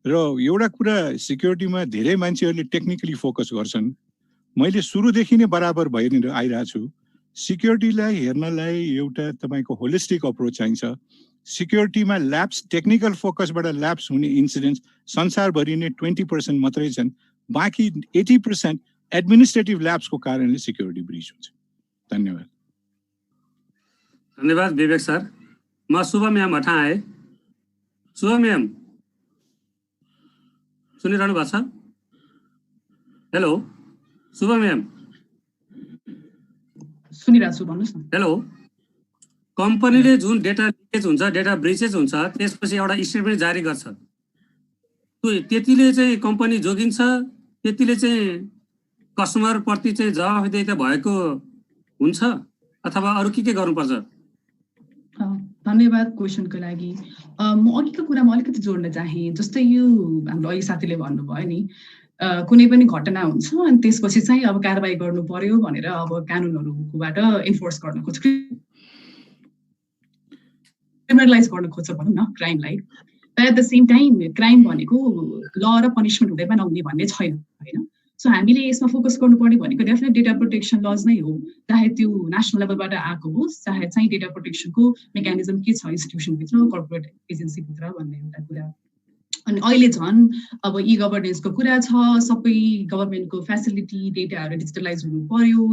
Speaker 2: र एउटा कुरा, सिक्युरिटीमा धेरै मान्छेहरूले टेक्निकली फोकस गर्छन्, मैले सुरुदेखि नै बराबर भएर आइरहेको छु। सिक्युरिटीलाई हेर्नलाई एउटा तपाईँको होलिस्टिक अप्रोच चाहिन्छ। सिक्युरिटीमा ल्याप्स, टेक्निकल फोकसबाट ल्याप्स हुने इन्सिडेन्ट्स संसारभरि नै 20% मात्रै छन्, बाँकी 80% एडमिनिस्ट्रेटिभ ल्याप्सको कारणले सिक्युरिटी ब्रिच हुन्छ। धन्यवाद।
Speaker 1: धन्यवाद विवेक सर। म शुभ म्याम भट्टाए। शुभ म्याम सुनिरहनु भएको छ? हेलो शुभ म्याम।
Speaker 3: सुनिरहेको छु, भन्नुहोस् न।
Speaker 1: हेलो, कम्पनीले जुन डेटा लिकेज हुन्छ, डेटा ब्रिचेज हुन्छ, त्यसपछि एउटा स्टेटमेन्ट जारी गर्छ, त्यतिले चाहिँ कम्पनी जोगिन्छ, त्यतिले चाहिँ कस्टमर प्रति चाहिँ जवाफदेही भएको हुन्छ अथवा अरू के गर्नुपर्छ?
Speaker 3: धन्यवाद क्वेसनको लागि। म अघिको कुरामा अलिकति जोड्न चाहेँ। जस्तै यो हाम्रो अघि साथीले भन्नुभयो नि, कुनै पनि घटना हुन्छ अनि त्यसपछि चाहिँ अब कारबाही गर्नु पर्यो भनेर अब कानुनहरूबाट इन्फोर्स गर्न खोज्छ, क्रिमिनलाइज गर्न खोज्छ भनौँ न क्राइमलाई। तर at the same time crime भनेको ल र पनिसमेन्ट हुँदैमा नहुने भन्ने छैन होइन। सो हामीले यसमा फोकस गर्नुपर्ने भनेको डेफिनेट डेटा प्रोटेक्सन लज नै हो, चाहे त्यो नेसनल लेभलबाट आएको होस् चाहे चाहिँ डेटा प्रोटेक्सनको मेकानिजम के छ इन्स्टिट्युसनभित्र कर्पोरेट एजेन्सीभित्र भन्ने एउटा कुरा। अनि अहिले झन् अब ई गभर्नेन्सको कुरा छ, सबै गभर्मेन्टको फेसिलिटी डेटाहरू डिजिटलाइज हुनु पर्यो,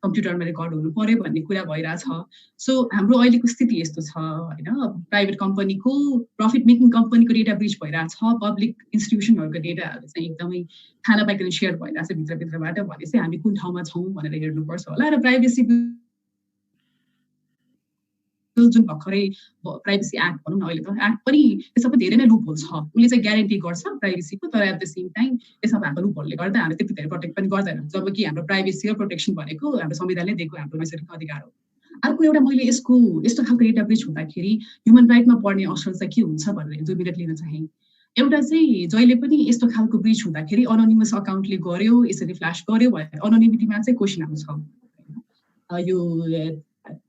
Speaker 3: कम्प्युटरमा रेकर्ड हुनु पर्यो भन्ने कुरा भइरहेछ। सो हाम्रो अहिलेको स्थिति यस्तो छ होइन, प्राइभेट कम्पनीको प्रफिट मेकिङ कम्पनीको डेटा ब्रिच भइरहेछ, पब्लिक इन्स्टिट्युसनहरूको डेटाहरू चाहिँ एकदमै थाहा नपाइकन सेयर भइरहेछ भित्रभित्रबाट भने चाहिँ हामी कुन ठाउँमा छौँ भनेर हेर्नुपर्छ होला। र प्राइभेसी जुन भर्खरै प्राइभेसी एक्ट भनौँ न, अहिले त एक्ट पनि त्यसमा धेरै नै लुप होल छ, उसले चाहिँ ग्यारेन्टी गर्छ प्राइभेसीको, तर एट द सेम टाइम त्यसमा भएको लुप होलले गर्दा हामीले त्यति धेरै प्रोटेक्ट पनि गर्दैन, जबकि हाम्रो प्राइभेसी र प्रोटेक्सन भनेको हाम्रो संविधानले दिएको हाम्रो नागरिकको अधिकार हो। अर्को एउटा मैले यस्तो खालको डेटा ब्रिच हुँदाखेरि ह्युमन राइटमा पर्ने असर चाहिँ के हुन्छ भनेर 2 मिनट लिन चाहे। एउटा चाहिँ जहिले पनि यस्तो खालको ब्रिच हुँदाखेरि अनोनिमस अकाउन्टले गर्यो यसरी फ्ल्यास गर्यो भने अनोनिमिटीमा चाहिँ क्वेसन आउँछ, यो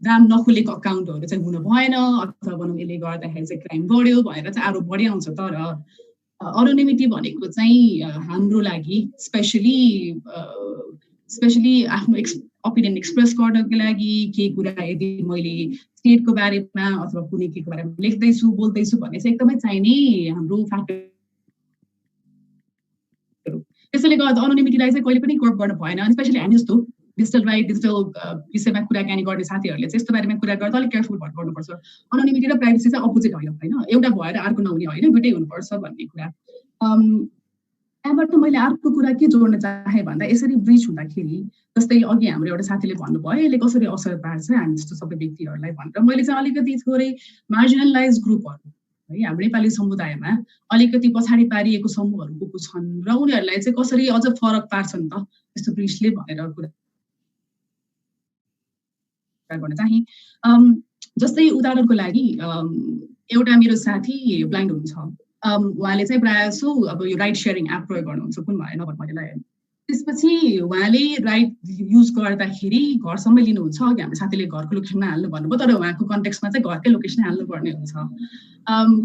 Speaker 3: नाम नखुलेको अकाउन्टहरू चाहिँ हुन भएन अथवा भनौँ यसले गर्दाखेरि चाहिँ क्राइम बढ्यो भनेर चाहिँ आरोप बढी आउँछ। तर अनोनिमिटी भनेको चाहिँ हाम्रो लागि स्पेसली आफ्नो ओपिनियन एक्सप्रेस गर्नको लागि के कुरा यदि मैले स्टेटको बारेमा अथवा कुनै के को बारेमा लेख्दैछु बोल्दैछु भन्ने चाहिँ एकदमै चाहिने हाम्रो फ्याक्टर। त्यसैले गर्दा अनोनिमिटीलाई चाहिँ कहिले पनि कर्ब गर्न भएन। स्पेसली हामी जस्तो डिजिटल विषयमा कुराकानी गर्ने साथीहरूले चाहिँ यस्तो बारेमा कुरा गर्दा अलिक केयरफुल गर्नुपर्छ। अनोनिमिटी र प्राइभेसी चाहिँ अपोजिट होइन, एउटा भएर अर्को नहुने होइन, दुइटै हुनुपर्छ भन्ने कुरा। यहाँबाट मैले अर्को कुरा के जोड्न चाहे भन्दा यसरी ब्रिच हुँदाखेरि जस्तै अघि हाम्रो एउटा साथीले भन्नुभयो यसले कसरी असर पार्छ हामी जस्तो सबै व्यक्तिहरूलाई भनेर, मैले चाहिँ अलिकति थोरै मार्जिनलाइज ग्रुपहरू है हाम्रो नेपाली समुदायमा अलिकति पछाडि पारिएको समूहहरू को छन् र उनीहरूलाई चाहिँ कसरी अझ फरक पार्छन् त यस्तो ब्रिचले भनेर कुरा गर्न चाहे। जस्तै उदाहरणको लागि एउटा मेरो साथी ब्लाइन्ड हुनुहुन्छ, उहाँले चाहिँ प्रायः जसो अब यो राइड सेयरिङ एप प्रयोग गर्नुहुन्छ, कुन भएन मैले लगाएँ। त्यसपछि उहाँले राइड युज गर्दाखेरि घरसम्म लिनुहुन्छ, अघि हाम्रो साथीले घरको लोकेसनमा हाल्नु भन्नुभयो तर उहाँको कन्टेक्स्टमा चाहिँ घरकै लोकेसन हाल्नुपर्ने हुन्छ।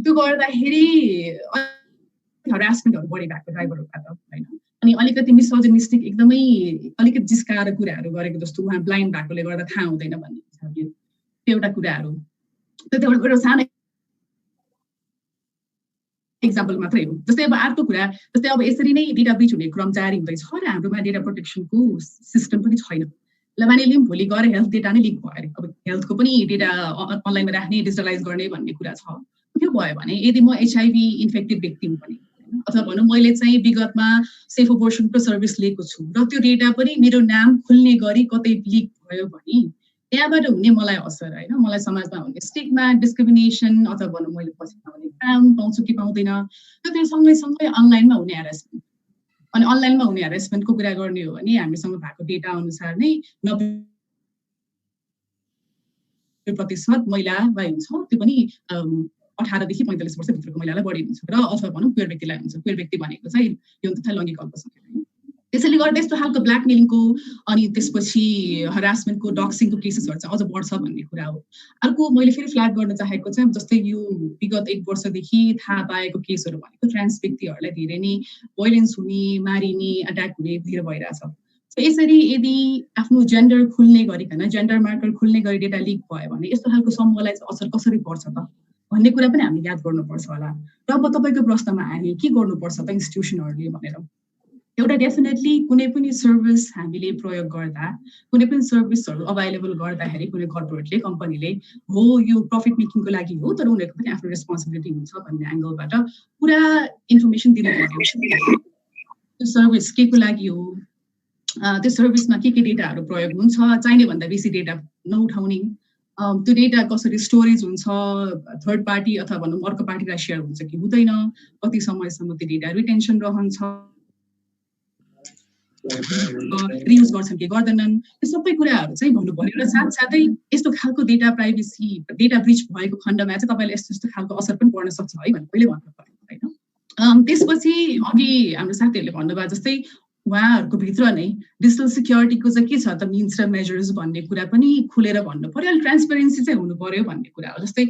Speaker 3: त्यो गर्दाखेरि हरासमेन्टहरू बढी भएको ड्राइभरहरूबाट होइन, अनि अलिकति मिसोजिनिस्टिक एकदमै अलिकति जिस्काएर कुराहरू गरेको जस्तो उहाँ ब्लाइन्ड भएकोले गर्दा थाहा हुँदैन भन्ने हुन्छ। त्यो एउटा कुराहरू त्यो एउटा सानो एक्जाम्पल मात्रै हो। जस्तै अब अर्को कुरा जस्तै अब यसरी नै डेटा ब्रिच हुने क्रम जारी हुँदैछ र हाम्रोमा डेटा प्रोटेक्सनको सिस्टम पनि छैन। ल मानिलिउँ भोलि गएर हेल्थ डेटा नै लिक भयो अरे, अब हेल्थको पनि डेटा अनलाइनमा राख्ने डिजिटलाइज गर्ने भन्ने कुरा छ। त्यो भयो भने यदि म HIV इन्फेक्टेड व्यक्ति हुँ भने अथवा भनौँ मैले चाहिँ विगतमा सेफ अबोर्सनको सर्भिस लिएको छु र त्यो डेटा पनि मेरो नाम खुल्ने गरी कतै लिक भयो भने त्यहाँबाट हुने मलाई असर होइन, मलाई समाजमा हुने स्टिग्मा डिस्क्रिमिनेसन अथवा भनौँ मैले पछि पाउने काम पाउँछु कि पाउँदैन, त्यो सँगै अनलाइनमा हुने ह्यारेसमेन्ट। अनि अनलाइनमा हुने ह्यारेसमेन्टको कुरा गर्ने हो भने हामीसँग भएको डेटा अनुसार नै 90% महिला हुन्छ, त्यो पनि 18 देखि 45 वर्षभित्रको महिलालाई बढी हुन्छ र अथवा भनौँ क्वेयर व्यक्तिलाई हुन्छ। क्वेयर व्यक्ति भनेको चाहिँ यौन तथा लैङ्गिक अल्पसङ्ख्यक। त्यसैले गर्दा यस्तो खालको ब्ल्याकमेलिङको अनि त्यसपछि हरासमेन्टको डक्सिङको केसेसहरू चाहिँ अझ बढ्छ भन्ने कुरा हो। अर्को मैले फेरि फ्ल्याग गर्न चाहेको चाहिँ जस्तै यो विगत 1 वर्षदेखि थाहा पाएको केसहरू भनेको ट्रान्स व्यक्तिहरूलाई धेरै नै भाइलेन्स हुने, मारिने, अट्याक हुने धेरै भइरहेछ। यसरी यदि आफ्नो जेन्डर खुल्ने गरिकन जेन्डर मार्कर खुल्ने गरी डेटा लिक भयो भने यस्तो खालको समूहलाई असर कसरी पर्छ त भन्ने कुरा पनि हामीले याद गर्नुपर्छ होला। र अब तपाईँको प्रश्नमा आए के गर्नुपर्छ त इन्स्टिट्युसनहरूले भनेर, एउटा डेफिनेटली कुनै पनि सर्भिस हामीले प्रयोग गर्दा कुनै पनि सर्भिसहरू अभाइलेबल गर्दाखेरि कुनै कर्पोरेटले कम्पनीले हो यो प्रफिट मेकिङको लागि हो तर उनीहरूको पनि आफ्नो रेस्पोन्सिबिलिटी हुन्छ भन्ने एङ्गलबाट पुरा इन्फर्मेसन दिनुपर्छ। त्यो सर्भिस के को लागि हो, त्यो सर्भिसमा के डेटाहरू प्रयोग हुन्छ, चाहिने भन्दा बेसी डेटा नउठाउने, त्यो डेटा कसरी स्टोरेज हुन्छ, थर्ड पार्टी अथवा भनौँ अर्को पार्टीलाई सेयर हुन्छ कि हुँदैन, कति समयसम्म त्यो डेटा रिटेन्सन रहन्छ, रियुज गर्छन् कि गर्दैनन्, यो सबै कुराहरू चाहिँ भन्नु पर्यो। र साथसाथै यस्तो खालको डेटा प्राइभेसी डेटा ब्रिच भएको खण्डमा चाहिँ तपाईँले यस्तो खालको असर पनि पर्न सक्छ है भनेर पहिले भन्नु पर्यो होइन। त्यसपछि अघि हाम्रो साथीहरूले भन्नुभयो जस्तै उहाँहरूको भित्र नै डिजिटल सिक्योरिटीको चाहिँ के छ त मिन्स र मेजर्स भन्ने कुरा पनि खुलेर भन्नु पर्यो, अलिक ट्रान्सपेरेन्सी चाहिँ हुनु पर्यो भन्ने कुरा हो। जस्तै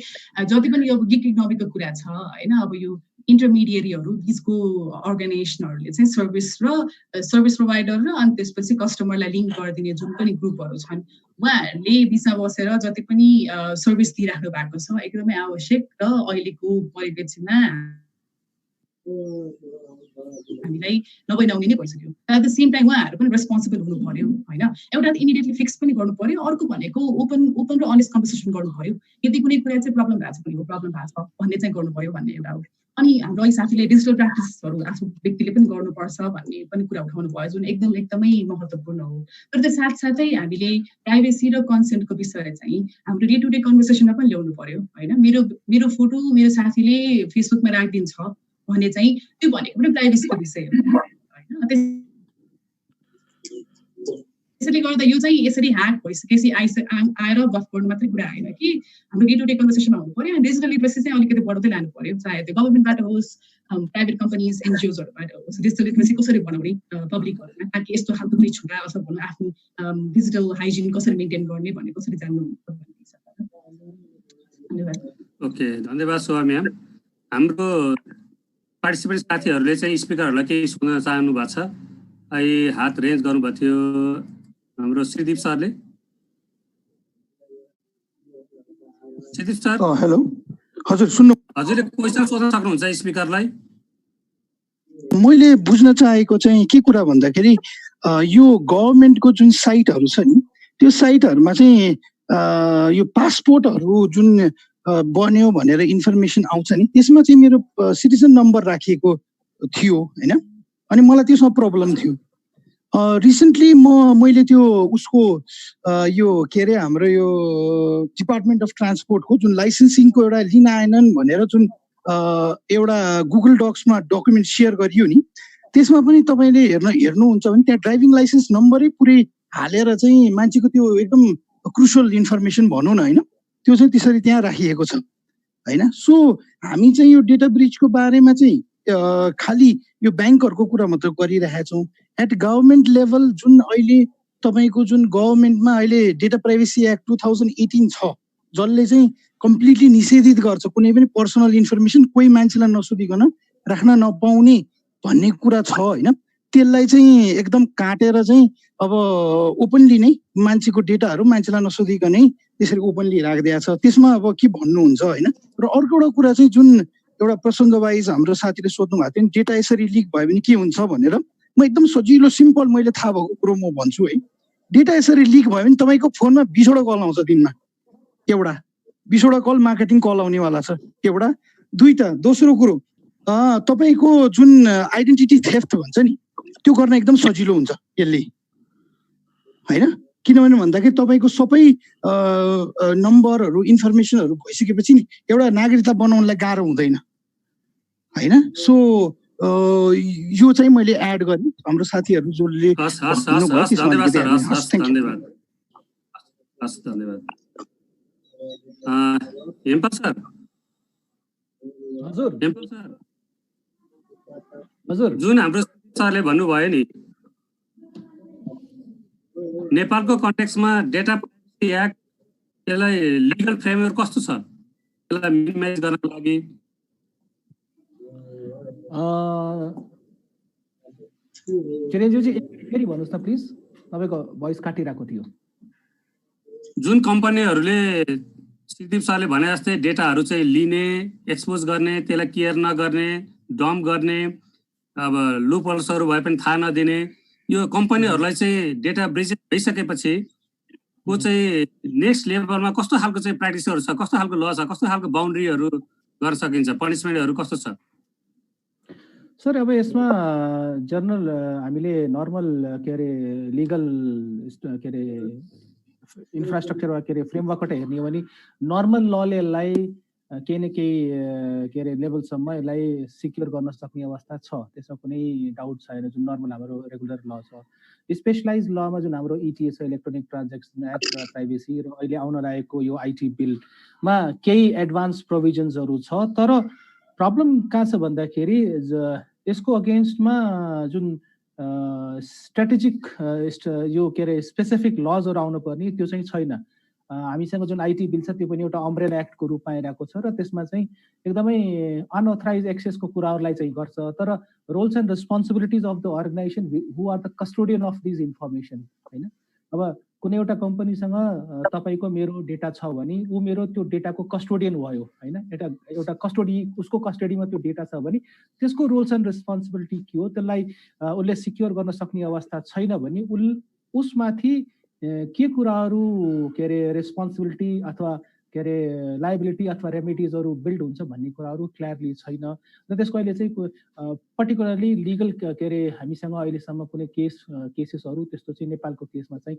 Speaker 3: जति पनि अब गिग इकोनोमीको कुरा छ होइन, अब यो इन्टरमिडिएरीहरू बिचको अर्गनाइजेसनहरूले चाहिँ सर्भिस प्रोभाइडर र अनि त्यसपछि कस्टमरलाई लिङ्क गरिदिने जुन पनि ग्रुपहरू छन्, उहाँहरूले बिचमा बसेर जति पनि सर्भिस दिइराख्नु भएको छ एकदमै आवश्यक र अहिलेको परिप्रेक्षमा हामीलाई नबनाउने नै भइसक्यो। एट द सेम टाइम उहाँहरू पनि रेस्पोन्सिबल हुनु पर्यो होइन। एउटा इमिडिएटली फिक्स पनि गर्नु पर्यो, अर्को भनेको ओपन र अनेस्ट कन्भर्सेसन गर्नु पर्यो। यदि कुनै कुरा चाहिँ प्रब्लम भएको छ भने प्रब्लम भएको छ भन्ने चाहिँ गर्नु पर्यो भन्ने एउटा हो। अनि हाम्रो अहिले साथीले डिजिटल प्र्याक्टिसहरू आफू व्यक्तिले पनि गर्नुपर्छ भन्ने पनि कुरा उठाउनु भयो, जुन एकदमै महत्त्वपूर्ण हो। तर त्यो साथसाथै हामीले प्राइभेसी र कन्सेन्टको विषय चाहिँ हाम्रो डे टु डे कन्भर्सेसनमा पनि ल्याउनु पर्यो होइन। मेरो फोटो मेरो साथीले फेसबुकमा राखिदिन्छ भने चाहिँ त्यो भनेको पनि प्राइभेसीको विषय हो होइन। त्यसैले गर्दा यो चाहिँ यसरी ह्याक भइसकेपछि आएर गफ गर्नु मात्रै कुरा होइन कि हाम्रो डे टु डे कन्भर्सेसनमा हुनु पर्यो। डिजिटल लिटरेसी चाहिँ अलिकति बढाउँदै लानु पर्यो, चाहे त्यो गभर्मेन्टबाट होस्, प्राइभेट कम्पनीज एनजिओजहरूबाट होस्। डिजिटल लिटरेसी कसरी बनाउने पब्लिकहरूमा, ताकि यस्तो खालको कुनै छुरा अथवा भनौँ आफ्नो डिजिटल हाइजिन कसरी मेन्टेन गर्ने भन्ने कसरी जान्नु भन्ने हिसाबबाट। धन्यवाद।
Speaker 1: ओके, धन्यवाद शोभा म्याम। हाम्रो पार्टिसिपेन्ट साथीहरूले चाहिँ स्पिकरहरूलाई केही सुन्न चाहनु भएको छ, अहिले हात रेन्ज गर्नुभएको थियो हाम्रो श्रीदीप सरले। श्रीदीप सर।
Speaker 6: हेलो हजुर, सुन्नु।
Speaker 1: हजुरले क्वेसन सोध्न सक्नुहुन्छ स्पिकरलाई।
Speaker 6: मैले बुझ्न चाहेको चाहिँ के कुरा भन्दाखेरि यो गभर्मेन्टको जुन साइटहरू छ नि, त्यो साइटहरूमा चाहिँ यो पासपोर्टहरू जुन बन्यो भनेर इन्फर्मेसन आउँछ नि, त्यसमा चाहिँ मेरो सिटिजन नम्बर राखिएको थियो होइन। अनि मलाई त्यसमा प्रब्लम थियो। रिसेन्टली मैले त्यो उसको यो के अरे हाम्रो यो डिपार्टमेन्ट अफ ट्रान्सपोर्टको जुन लाइसेन्सिङको एउटा लिन आएनन् भनेर जुन एउटा गुगल डक्समा डकुमेन्ट सेयर गरियो नि, त्यसमा पनि तपाईँले हेर्नुहुन्छ भने त्यहाँ ड्राइभिङ लाइसेन्स नम्बरै पुरै हालेर चाहिँ मान्छेको त्यो एकदम क्रुसियल इन्फर्मेसन भनौँ न होइन, त्यो चाहिँ त्यसरी त्यहाँ राखिएको छ होइन। सो हामी चाहिँ यो डेटा ब्रिचको बारेमा चाहिँ खालि यो ब्याङ्कहरूको कुरा मात्र गरिरहेका छौँ। एट गभर्मेन्ट लेभल जुन अहिले तपाईँको जुन गभर्मेन्टमा अहिले डेटा प्राइभेसी एक्ट 2018 छ, जसले चाहिँ कम्प्लिटली निषेधित गर्छ कुनै पनि पर्सनल इन्फर्मेसन कोही मान्छेलाई नसोधिकन राख्न नपाउने भन्ने कुरा छ होइन। त्यसलाई चाहिँ एकदम काटेर चाहिँ अब ओपनली नै मान्छेको डेटाहरू मान्छेलाई नसोधिकनै त्यसरी ओपनली राखिदिएको छ। त्यसमा अब के भन्नुहुन्छ होइन। र अर्को एउटा कुरा चाहिँ जुन एउटा प्रसङ्ग वाइज हाम्रो साथीले सोध्नु भएको थियो नि, डेटा यसरी लिक भयो भने के हुन्छ भनेर, म एकदम सजिलो सिम्पल मैले थाहा भएको कुरो म भन्छु है। डेटा यसरी लिक भयो भने तपाईँको फोनमा 20वटा कल आउँछ दिनमा, एउटा 20वटा कल मार्केटिङ कल आउनेवाला छ एउटा। दुईटा दोस्रो कुरो तपाईँको जुन आइडेन्टिटी थेफ्ट भन्छ नि, त्यो गर्न एकदम सजिलो हुन्छ यसले होइन। किनभने भन्दाखेरि तपाईँको सबै नम्बरहरू इन्फर्मेसनहरू भइसकेपछि नि एउटा नागरिकता बनाउनलाई गाह्रो हुँदैन होइन। सो यो चाहिँ मैले एड गरेँ हाम्रो साथीहरू जसले
Speaker 1: हजुर जुन हाम्रो सरले भन्नुभयो नि, नेपालको कन्टेक्स्टमा डेटा प्राइभेसी एक्ट यसलाई लिगल फ्रेमवर्क कस्तो छ, यसलाई मिनिमाइज गर्नको लागि?
Speaker 7: चिरञ्जीवजी फेरि भन्नुहोस् न प्लिज, तपाईँको भोइस काटिरहेको थियो।
Speaker 1: जुन कम्पनीहरूले श्रीदीप सरले भने जस्तै डेटाहरू चाहिँ लिने, एक्सपोज गर्ने, त्यसलाई केयर नगर्ने, डम्प गर्ने, अब लुपहोल्सहरू भए पनि थाहा नदिने, यो कम्पनीहरूलाई चाहिँ डेटा ब्रिच भइसकेपछि को चाहिँ नेक्स्ट लेभलमा कस्तो खालको चाहिँ प्र्याक्टिसहरू छ, कस्तो खालको ल छ, कस्तो खालको बााउन्ड्रीहरू गर्न सकिन्छ, पनिसमेन्टहरू कस्तो छ?
Speaker 7: सर अब यसमा जर्नल हामीले नर्मल के अरे लिगल के अरे इन्फ्रास्ट्रक्चर वा के अरे फ्रेमवर्कबाट हेर्ने हो भने नर्मल लले यसलाई केही न केही के अरे लेभलसम्म यसलाई सिक्योर गर्न सक्ने अवस्था छ, त्यसमा कुनै डाउट छैन। जुन नर्मल हाम्रो रेगुलर ल छ, स्पेसलाइज लमा जुन हाम्रो इटिएस इलेक्ट्रोनिक ट्रान्जेक्सन एक्ट प्राइभेसी र अहिले आउन लागेको यो आइटी बिलमा केही एडभान्स प्रोभिजन्सहरू छ। तर प्रब्लम कहाँ छ भन्दाखेरि यसको अगेन्स्टमा जुन स्ट्राटेजिक यो के अरे स्पेसिफिक लजहरू आउनु पर्ने त्यो चाहिँ छैन। हामीसँग जुन आइटी बिल छ त्यो पनि एउटा अम्ब्रेला एक्टको रूपमा आइरहेको छ र त्यसमा चाहिँ एकदमै अनअथराइज एक्सेसको कुराहरूलाई चाहिँ गर्छ। तर roles and responsibilities of the organization who are the custodian of this information होइन। अब कुनै एउटा कम्पनीसँग तपाईँको मेरो डेटा छ भने ऊ मेरो त्यो डेटाको कस्टोडियन भयो होइन। एउटा कस्टोडी उसको कस्टडीमा त्यो डेटा छ भने त्यसको रोल्स एन्ड रेस्पोन्सिबिलिटी के हो, त्यसलाई उसले सिक्योर गर्न सक्ने अवस्था छैन भने उसमाथि के कुराहरू के अरे रेस्पोन्सिबिलिटी अथवा के अरे लाइबिलिटी अथवा रेमेडिजहरू बिल्ड हुन्छ भन्ने कुराहरू क्लियरली छैन। र त्यसको अहिले चाहिँ पर्टिकुलरली लिगल के अरे हामीसँग अहिलेसम्म कुनै केसेसहरू त्यस्तो चाहिँ नेपालको केसमा चाहिँ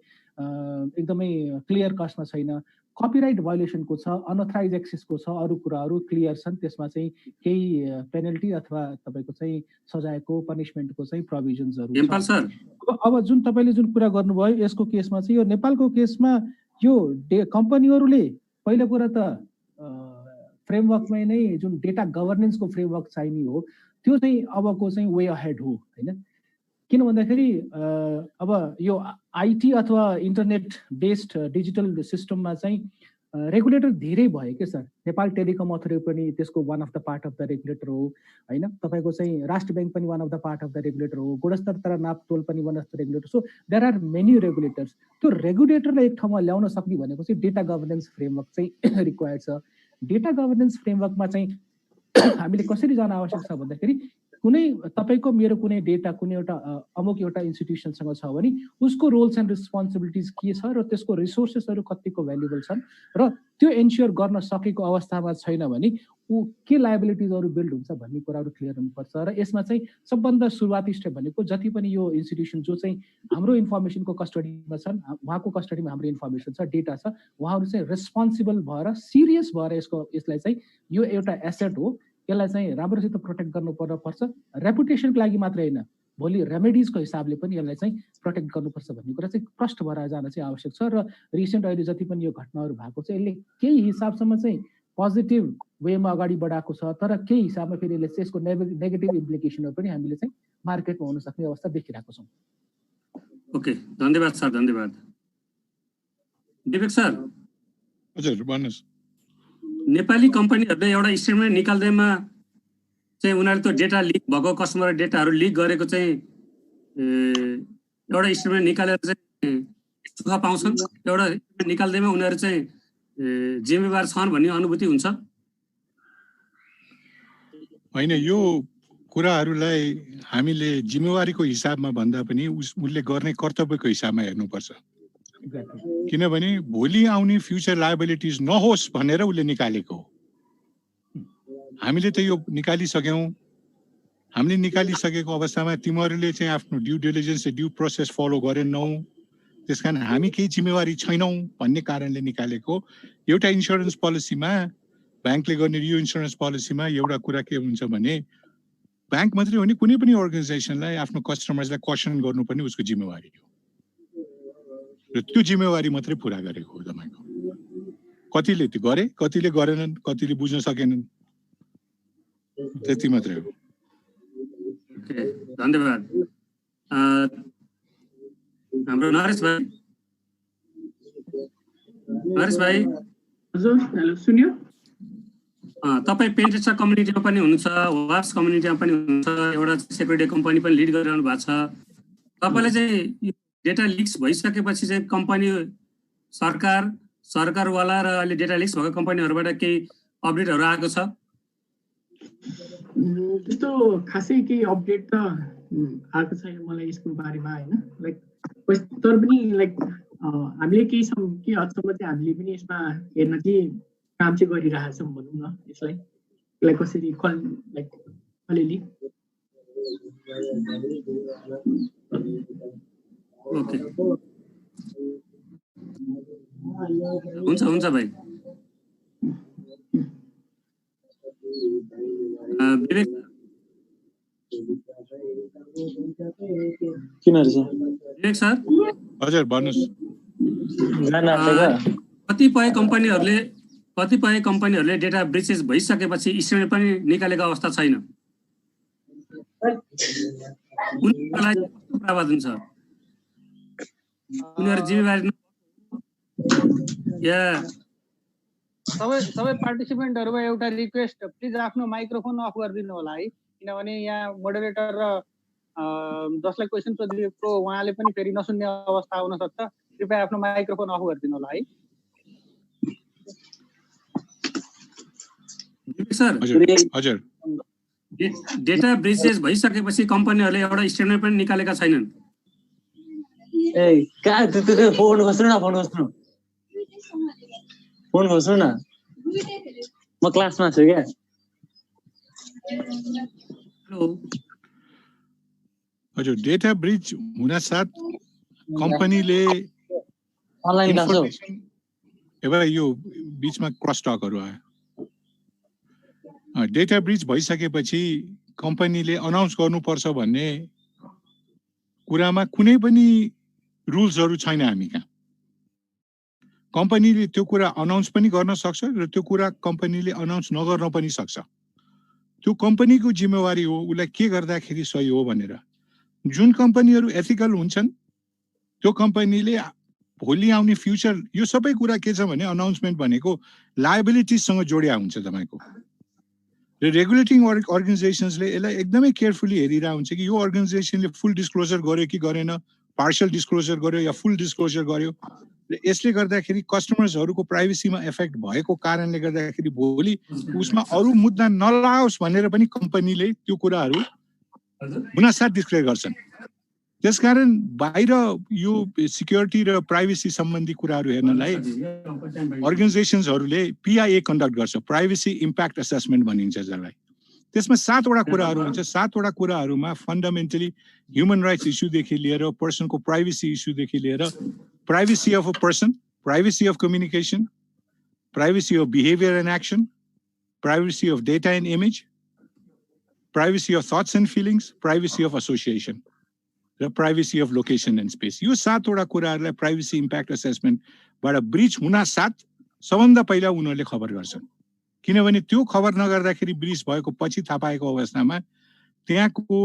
Speaker 7: एकदमै क्लियर कटमा छैन। कपिराइट भायोलेसनको छ, अनअथराइज एक्सेसको छ, अरू कुराहरू क्लियर छन्। त्यसमा चाहिँ केही पेनल्टी अथवा तपाईँको चाहिँ सजायको पनिसमेन्टको चाहिँ प्रोभिजन्सहरू छ। अब जुन तपाईँले जुन कुरा गर्नुभयो यसको केसमा चाहिँ यो नेपालको केसमा यो कम्पनीहरूले पहिलो कुरा त फ्रेमवर्कमै नै जुन डेटा गभर्नेन्सको फ्रेमवर्क चाहिने हो त्यो चाहिँ अबको चाहिँ वे अहेड हो होइन। किन भन्दाखेरि अब यो आइटी अथवा इन्टरनेट बेस्ड डिजिटल सिस्टममा चाहिँ रेगुलेटर धेरै भयो के सर। नेपाल टेलिकम अथोरिटी पनि त्यसको one of the part of the regulator हो होइन। तपाईँको चाहिँ राष्ट्र ब्याङ्क पनि one of the part of the regulator हो। गुणस्तर तर नापतोल पनि one of the regulator. So there are many regulators. त्यो रेगुलेटरलाई एक ठाउँमा ल्याउन सक्ने भनेको चाहिँ डेटा गभर्नेन्स फ्रेमवर्क चाहिँ रिक्वायर्ड छ। डेटा गभर्नेन्स फ्रेमवर्कमा चाहिँ हामीले कसरी जान आवश्यक छ भन्दाखेरि कुनै तपाईँको मेरो कुनै डेटा कुनै एउटा अमुक एउटा इन्स्टिट्युसनसँग छ भने उसको रोल्स एन्ड रेस्पोन्सिबिलिटिज के छ र त्यसको रिसोर्सेसहरू कतिको भ्यालुएबल छन् र त्यो एन्स्योर गर्न सकेको अवस्थामा छैन भने ऊ के लायबिलिटिजहरू बिल्ड हुन्छ भन्ने कुराहरू क्लियर हुनुपर्छ। र यसमा चाहिँ सबभन्दा सुरुवाती स्टेप भनेको जति पनि यो इन्स्टिट्युसन जो चाहिँ हाम्रो इन्फर्मेसनको कस्टडीमा छन्, उहाँको कस्टडीमा हाम्रो इन्फर्मेसन छ, डेटा छ, उहाँहरू चाहिँ रेस्पोन्सिबल भएर सिरियस भएर यसलाई चाहिँ यो एउटा एसेट हो, यसलाई चाहिँ राम्रोसित प्रोटेक्ट गर्नु पर्छ। रेपुटेसनको लागि मात्रै होइन, भोलि रेमेडिजको हिसाबले पनि यसलाई चाहिँ प्रोटेक्ट गर्नुपर्छ भन्ने कुरा चाहिँ प्रष्ट भएर जान चाहिँ आवश्यक छ। र रिसेन्ट अहिले जति पनि यो घटनाहरू भएको छ यसले केही हिसाबसम्म चाहिँ पोजिटिभ वेमा अगाडि बढाएको छ, तर केही हिसाबमा फेरि यसले चाहिँ यसको नेगेटिभ इम्प्लिकेसनहरू पनि हामीले चाहिँ मार्केटमा हुन सक्ने अवस्था देखिरहेको छौँ।
Speaker 1: ओके, धन्यवाद सर, धन्यवाद। विवेक सर,
Speaker 2: हजुर भन्नुहोस्।
Speaker 1: नेपाली कम्पनीहरूले एउटा स्टेटमेन्ट निकाल्दैमा चाहिँ उनीहरू त्यो डेटा लिक भएको कस्टमर डेटाहरू लिक गरेको चाहिँ एउटा स्टेटमेन्ट निकालेर चाहिँ सुख पाउँछन्। एउटा स्टेटमेन्ट निकाल्दैमा उनीहरू चाहिँ जिम्मेवार छन् भन्ने अनुभूति हुन्छ
Speaker 2: होइन। यो कुराहरूलाई हामीले जिम्मेवारीको हिसाबमा भन्दा पनि उसले गर्ने कर्तव्यको हिसाबमा हेर्नुपर्छ। किनभने भोलि आउने फ्युचर लायबिलिटिज नहोस् भनेर उसले निकालेको हो। हामीले त यो निकालिसक्यौँ। हामीले निकालिसकेको अवस्थामा तिमीहरूले चाहिँ आफ्नो due diligence due process follow गरेनौ, त्यस कारण हामी केही जिम्मेवारी छैनौँ भन्ने कारणले निकालेको। एउटा इन्सुरेन्स पोलिसीमा, ब्याङ्कले गर्ने यो इन्सुरेन्स पोलिसीमा एउटा कुरा के हुन्छ भने ब्याङ्क मात्रै हो नि कुनै पनि अर्गनाइजेसनलाई आफ्नो कस्टमर्सलाई क्वेसन गर्नुपर्ने उसको जिम्मेवारी हो र त्यो जिम्मेवारी मात्रै पुरा गरेको हो तपाईँको। कतिले त्यो गरे, कतिले गरेनन्, कतिले बुझ्न सकेनन्, त्यति मात्रै हो।
Speaker 1: धन्यवाद। हाम्रो नरेश भाइ
Speaker 4: हजुर, हेलो सुन्यो?
Speaker 1: तपाईँ पेन्टेक्सा कम्युनिटीमा पनि हुनुहुन्छ, वाप्स कम्युनिटीमा पनि हुनुहुन्छ, एउटा सेक्युरिटी कम्पनी पनि लिड गरिरहनु भएको छ। तपाईँले चाहिँ डेटा लिक्स भइसकेपछि चाहिँ कम्पनी सरकारवाला र अहिले डेटा लिक्स भएको कम्पनीहरूबाट केही अपडेटहरू आएको छ?
Speaker 4: त्यस्तो खासै केही अपडेट त आएको छैन मलाई यसको बारेमा होइन। लाइक तर पनि लाइक हामीले केही हदसम्म चाहिँ हामीले पनि यसमा हेर्न चाहिँ काम चाहिँ गरिरहेछौँ भनौँ न। यसलाई कसरी लाइक अलिअलि।
Speaker 1: ओके, हुन्छ भाइ। विवेक सर,
Speaker 2: हजुर भन्नुहोस्।
Speaker 1: कतिपय कम्पनीहरूले डेटा ब्रिचेस भइसकेपछि स्टेटमेन्ट पनि निकालेको अवस्था छैन। उनीहरूको लागि कस्तो प्रावधान छ? उनीहरू जिम्मेवारी या
Speaker 7: सबै पार्टिसिपेन्टहरुमा एउटा रिक्वेस्ट, प्लिज आफ्नो माइक्रोफोन अफ गरिदिनु होला है, किनभने यहाँ मोडरेटर र जसलाई क्वेसन सोधिएको उहाँले पनि फेरि नसुन्ने अवस्था आउन सक्छ। कृपया आफ्नो माइक्रोफोन अफ गरिदिनु होला है।
Speaker 1: सर
Speaker 2: हजुर
Speaker 1: डेटा ब्रिचेस भइसकेपछि कम्पनीहरूले एउटा स्टेटमेन्ट पनि निकालेका छैनन्।
Speaker 8: फोन खोज्नु न, म क्लासमा छु क्या।
Speaker 2: हजुर डेटा ब्रिच हुनासाथ कम्पनीले
Speaker 8: अनलाइन क्लास हो।
Speaker 2: एउटा यो बिचमा क्रस टकहरू आयो। डेटा ब्रिच भइसकेपछि कम्पनीले अनाउन्स गर्नुपर्छ भन्ने कुरामा कुनै पनि रुल्सहरू छैन हामी कहाँ। कम्पनीले त्यो कुरा अनाउन्स पनि गर्न सक्छ र त्यो कुरा कम्पनीले अनाउन्स नगर्न पनि सक्छ। त्यो कम्पनीको जिम्मेवारी हो उसलाई के गर्दाखेरि सही हो भनेर। जुन कम्पनीहरू एथिकल हुन्छन् त्यो कम्पनीले भोलि आउने फ्युचर यो सबै कुरा के छ भने अनाउन्समेन्ट भनेको लायबिलिटिजसँग जोडिया हुन्छ तपाईको। र रेगुलेटिङ अर्गनाइजेसन्सले यसलाई एकदमै केयरफुली हेरिरहेको हुन्छ कि यो अर्गनाइजेसनले फुल डिस्क्लोजर गर्यो कि गरेन, पार्शियल डिस्क्लोजर गर्यो या फुल डिस्क्लोजर गर्यो। र यसले गर्दाखेरि कस्टमर्सहरूको प्राइभेसीमा इफेक्ट भएको कारणले गर्दाखेरि भोलि उसमा अरू मुद्दा नलाओस् भनेर पनि कम्पनीले त्यो कुराहरू हुनासाथ डिस्क्लेयर गर्छन्। त्यसकारण बाहिर यो सिक्युरिटी र प्राइभेसी सम्बन्धी कुराहरू हेर्नलाई अर्गनाइजेसन्सहरूले PIA कन्डक्ट गर्छ, प्राइभेसी इम्प्याक्ट असेसमेन्ट भनिन्छ जसलाई। त्यसमा 7 वटा कुराहरू हुन्छ। 7 वटा कुराहरूमा फन्डामेन्टली ह्युमन राइट्स इस्युदेखि लिएर पर्सनको प्राइभेसी इस्युदेखि लिएर privacy of a person, privacy of communication, privacy of behaviour and action, privacy of data and image, privacy of thoughts and feelings, privacy of association र privacy of location and space. यो 7 वटा कुराहरूलाई प्राइभेसी इम्प्याक्ट असेसमेन्टबाट ब्रिच हुनासाथ सबभन्दा पहिला उनीहरूले खबर गर्छन्। किनभने त्यो खबर नगर्दाखेरि ब्रिच भएको पछि थाहा पाएको अवस्थामा त्यहाँको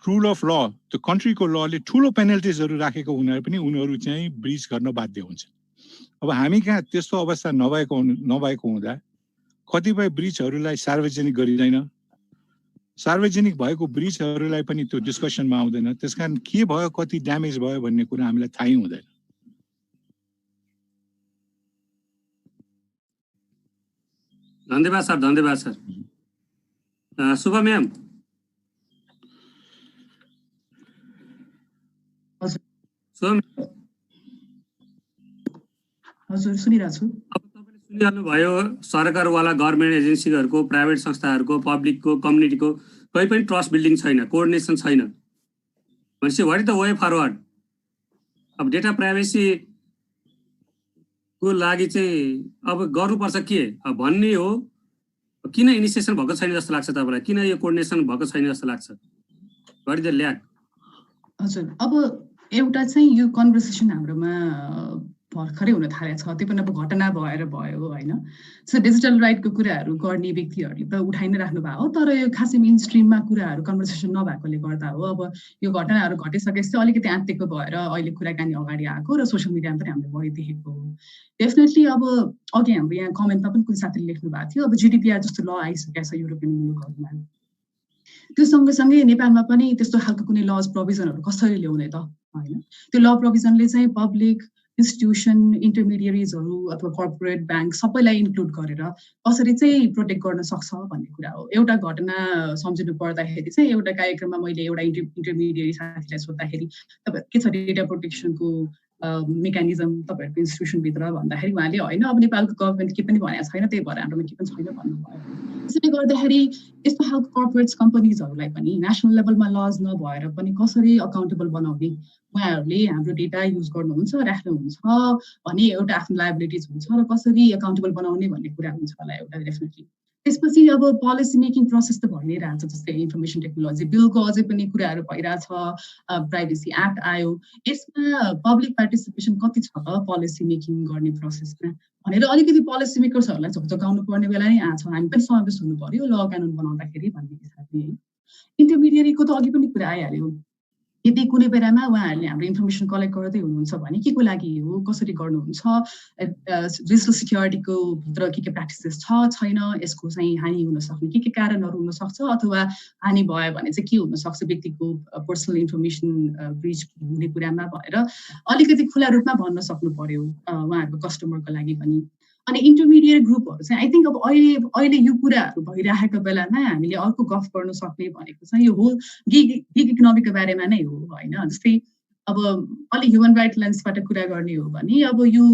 Speaker 2: रुल अफ ल, त्यो कन्ट्रीको लले ठुलो पेनल्टिजहरू राखेको हुनाले पनि उनीहरू चाहिँ ब्रिच गर्न बाध्य हुन्छ। अब हामी कहाँ त्यस्तो अवस्था नभएको हुँदा कतिपय ब्रिचहरूलाई सार्वजनिक गरिँदैन, सार्वजनिक भएको ब्रिचहरूलाई पनि त्यो डिस्कसनमा आउँदैन। त्यसकारण के भयो, कति ड्यामेज भयो भन्ने कुरा हामीलाई थाहै हुँदैन।
Speaker 1: धन्यवाद सर, धन्यवाद सर। शुभा म्याम।
Speaker 3: हजुर सुनिरहेको छु।
Speaker 1: अब तपाईँले सुनिहाल्नुभयो सरकारवाला गभर्मेन्ट एजेन्सीहरूको, प्राइभेट संस्थाहरूको, पब्लिकको, कम्युनिटीको कहीँ पनि ट्रस्ट बिल्डिङ छैन, कोअर्डिनेसन छैन। भनेपछि what is the way forward? अब डेटा प्राइभेसी को लागि चाहिँ अब गर्नुपर्छ के भन्ने हो। किन इनिसिएसन भएको छैन जस्तो लाग्छ तपाईँलाई? किन यो कोअर्डिनेसन भएको छैन जस्तो लाग्छ? What is the lack?
Speaker 3: हजुर, अब एउटा चाहिँ यो कन्भर्सेसन हाम्रोमा भर्खरै हुन थालेको छ, त्यो पनि अब घटना भएर भयो होइन। सो डिजिटल राइटको कुराहरू गर्ने व्यक्तिहरूले त उठाइ नै राख्नु भएको हो, तर यो खासै मेन स्ट्रिममा कुराहरू कन्भर्सेसन नभएकोले गर्दा हो। अब यो घटनाहरू घटिसकेपछि अलिकति आत्तिको भएर अहिले कुराकानी अगाडि आएको र सोसियल मिडियामा पनि हामीले बढी देखेको हो। डेफिनेटली अब अघि हाम्रो यहाँ कमेन्टमा पनि कुनै साथीले लेख्नु भएको थियो, अब GDPR जस्तो ल आइसकेको छ युरोपियन मुलुकहरूमा। त्यो सँगसँगै नेपालमा पनि त्यस्तो खालको कुनै लज प्रोभिजनहरू कसरी ल्याउने त होइन। त्यो ल प्रोभिजनले चाहिँ पब्लिक इन्स्टिट्युसन, इन्टरमिडिएरिजहरू अथवा कर्पोरेट ब्याङ्क सबैलाई इन्क्लुड गरेर कसरी चाहिँ प्रोटेक्ट गर्न सक्छ भन्ने कुरा हो। एउटा घटना सम्झिनु पर्दाखेरि चाहिँ एउटा कार्यक्रममा मैले एउटा इन्टरमिडिएरी साथीलाई सोद्धाखेरि तपाईँ के छ डेटा प्रोटेक्सनको मेकानिजम तपाईँहरूको इन्स्टिट्युसनभित्र भन्दाखेरि उहाँले होइन अब नेपालको गभर्मेन्ट के पनि भनेको छैन, त्यही भएर हाम्रोमा के पनि छैन भन्नुभयो। त्यसैले गर्दाखेरि यस्तो खालको कर्पोरेट्स कम्पनीजहरूलाई पनि नेसनल लेभलमा लज नभएर पनि कसरी अकाउन्टेबल बनाउने, उहाँहरूले हाम्रो डेटा युज गर्नुहुन्छ, राख्नुहुन्छ भने एउटा आफ्नो लायबिलिटिज हुन्छ र कसरी अकाउन्टेबल बनाउने भन्ने कुरा हुन्छ होला एउटा डेफिनेटली। त्यसपछि अब पोलिसी मेकिङ प्रोसेस त भइ नै रहन्छ, जस्तै इन्फर्मेसन टेक्नोलोजी बिलको अझै पनि कुराहरू भइरहेछ, प्राइभेसी एक्ट आयो, यसमा पब्लिक पार्टिसिपेसन कति छ त पोलिसी मेकिङ गर्ने प्रोसेसमा भनेर अलिकति पोलिसी मेकर्सहरूलाई झकझकाउनु पर्ने बेला नै आएको छ। हामी पनि समावेश हुनु पर्यो ल कानुन बनाउँदाखेरि भन्ने हिसाबले। इन्टरमिडिएरीको त अघि पनि कुरा आइहाल्यो। यदि कुनै बेलामा उहाँहरूले हाम्रो इन्फर्मेसन कलेक्ट गर्दै हुनुहुन्छ भने के को लागि हो, कसरी गर्नुहुन्छ, डिजिटल सिक्योरिटीको भित्र के प्र्याक्टिसेस छैन, यसको चाहिँ हानि हुन सक्ने के कारणहरू हुन सक्छ, अथवा हानि भयो भने चाहिँ के हुन सक्छ व्यक्तिको पर्सनल इन्फर्मेसन ब्रिच हुने कुरामा भएर अलिकति खुला रूपमा भन्न सक्नु पर्यो उहाँहरूको कस्टमरको लागि पनि। अनि इन्टरमिडिएट ग्रुपहरू चाहिँ आई थिङ्क अब अहिले यो कुराहरू भइरहेको बेलामा हामीले अर्को गफ गर्न सक्ने भनेको चाहिँ यो होल गिग इकोनोमीको बारेमा नै हो होइन। जस्तै अब अलि ह्युमन राइट लेन्सबाट कुरा गर्ने हो भने अब यो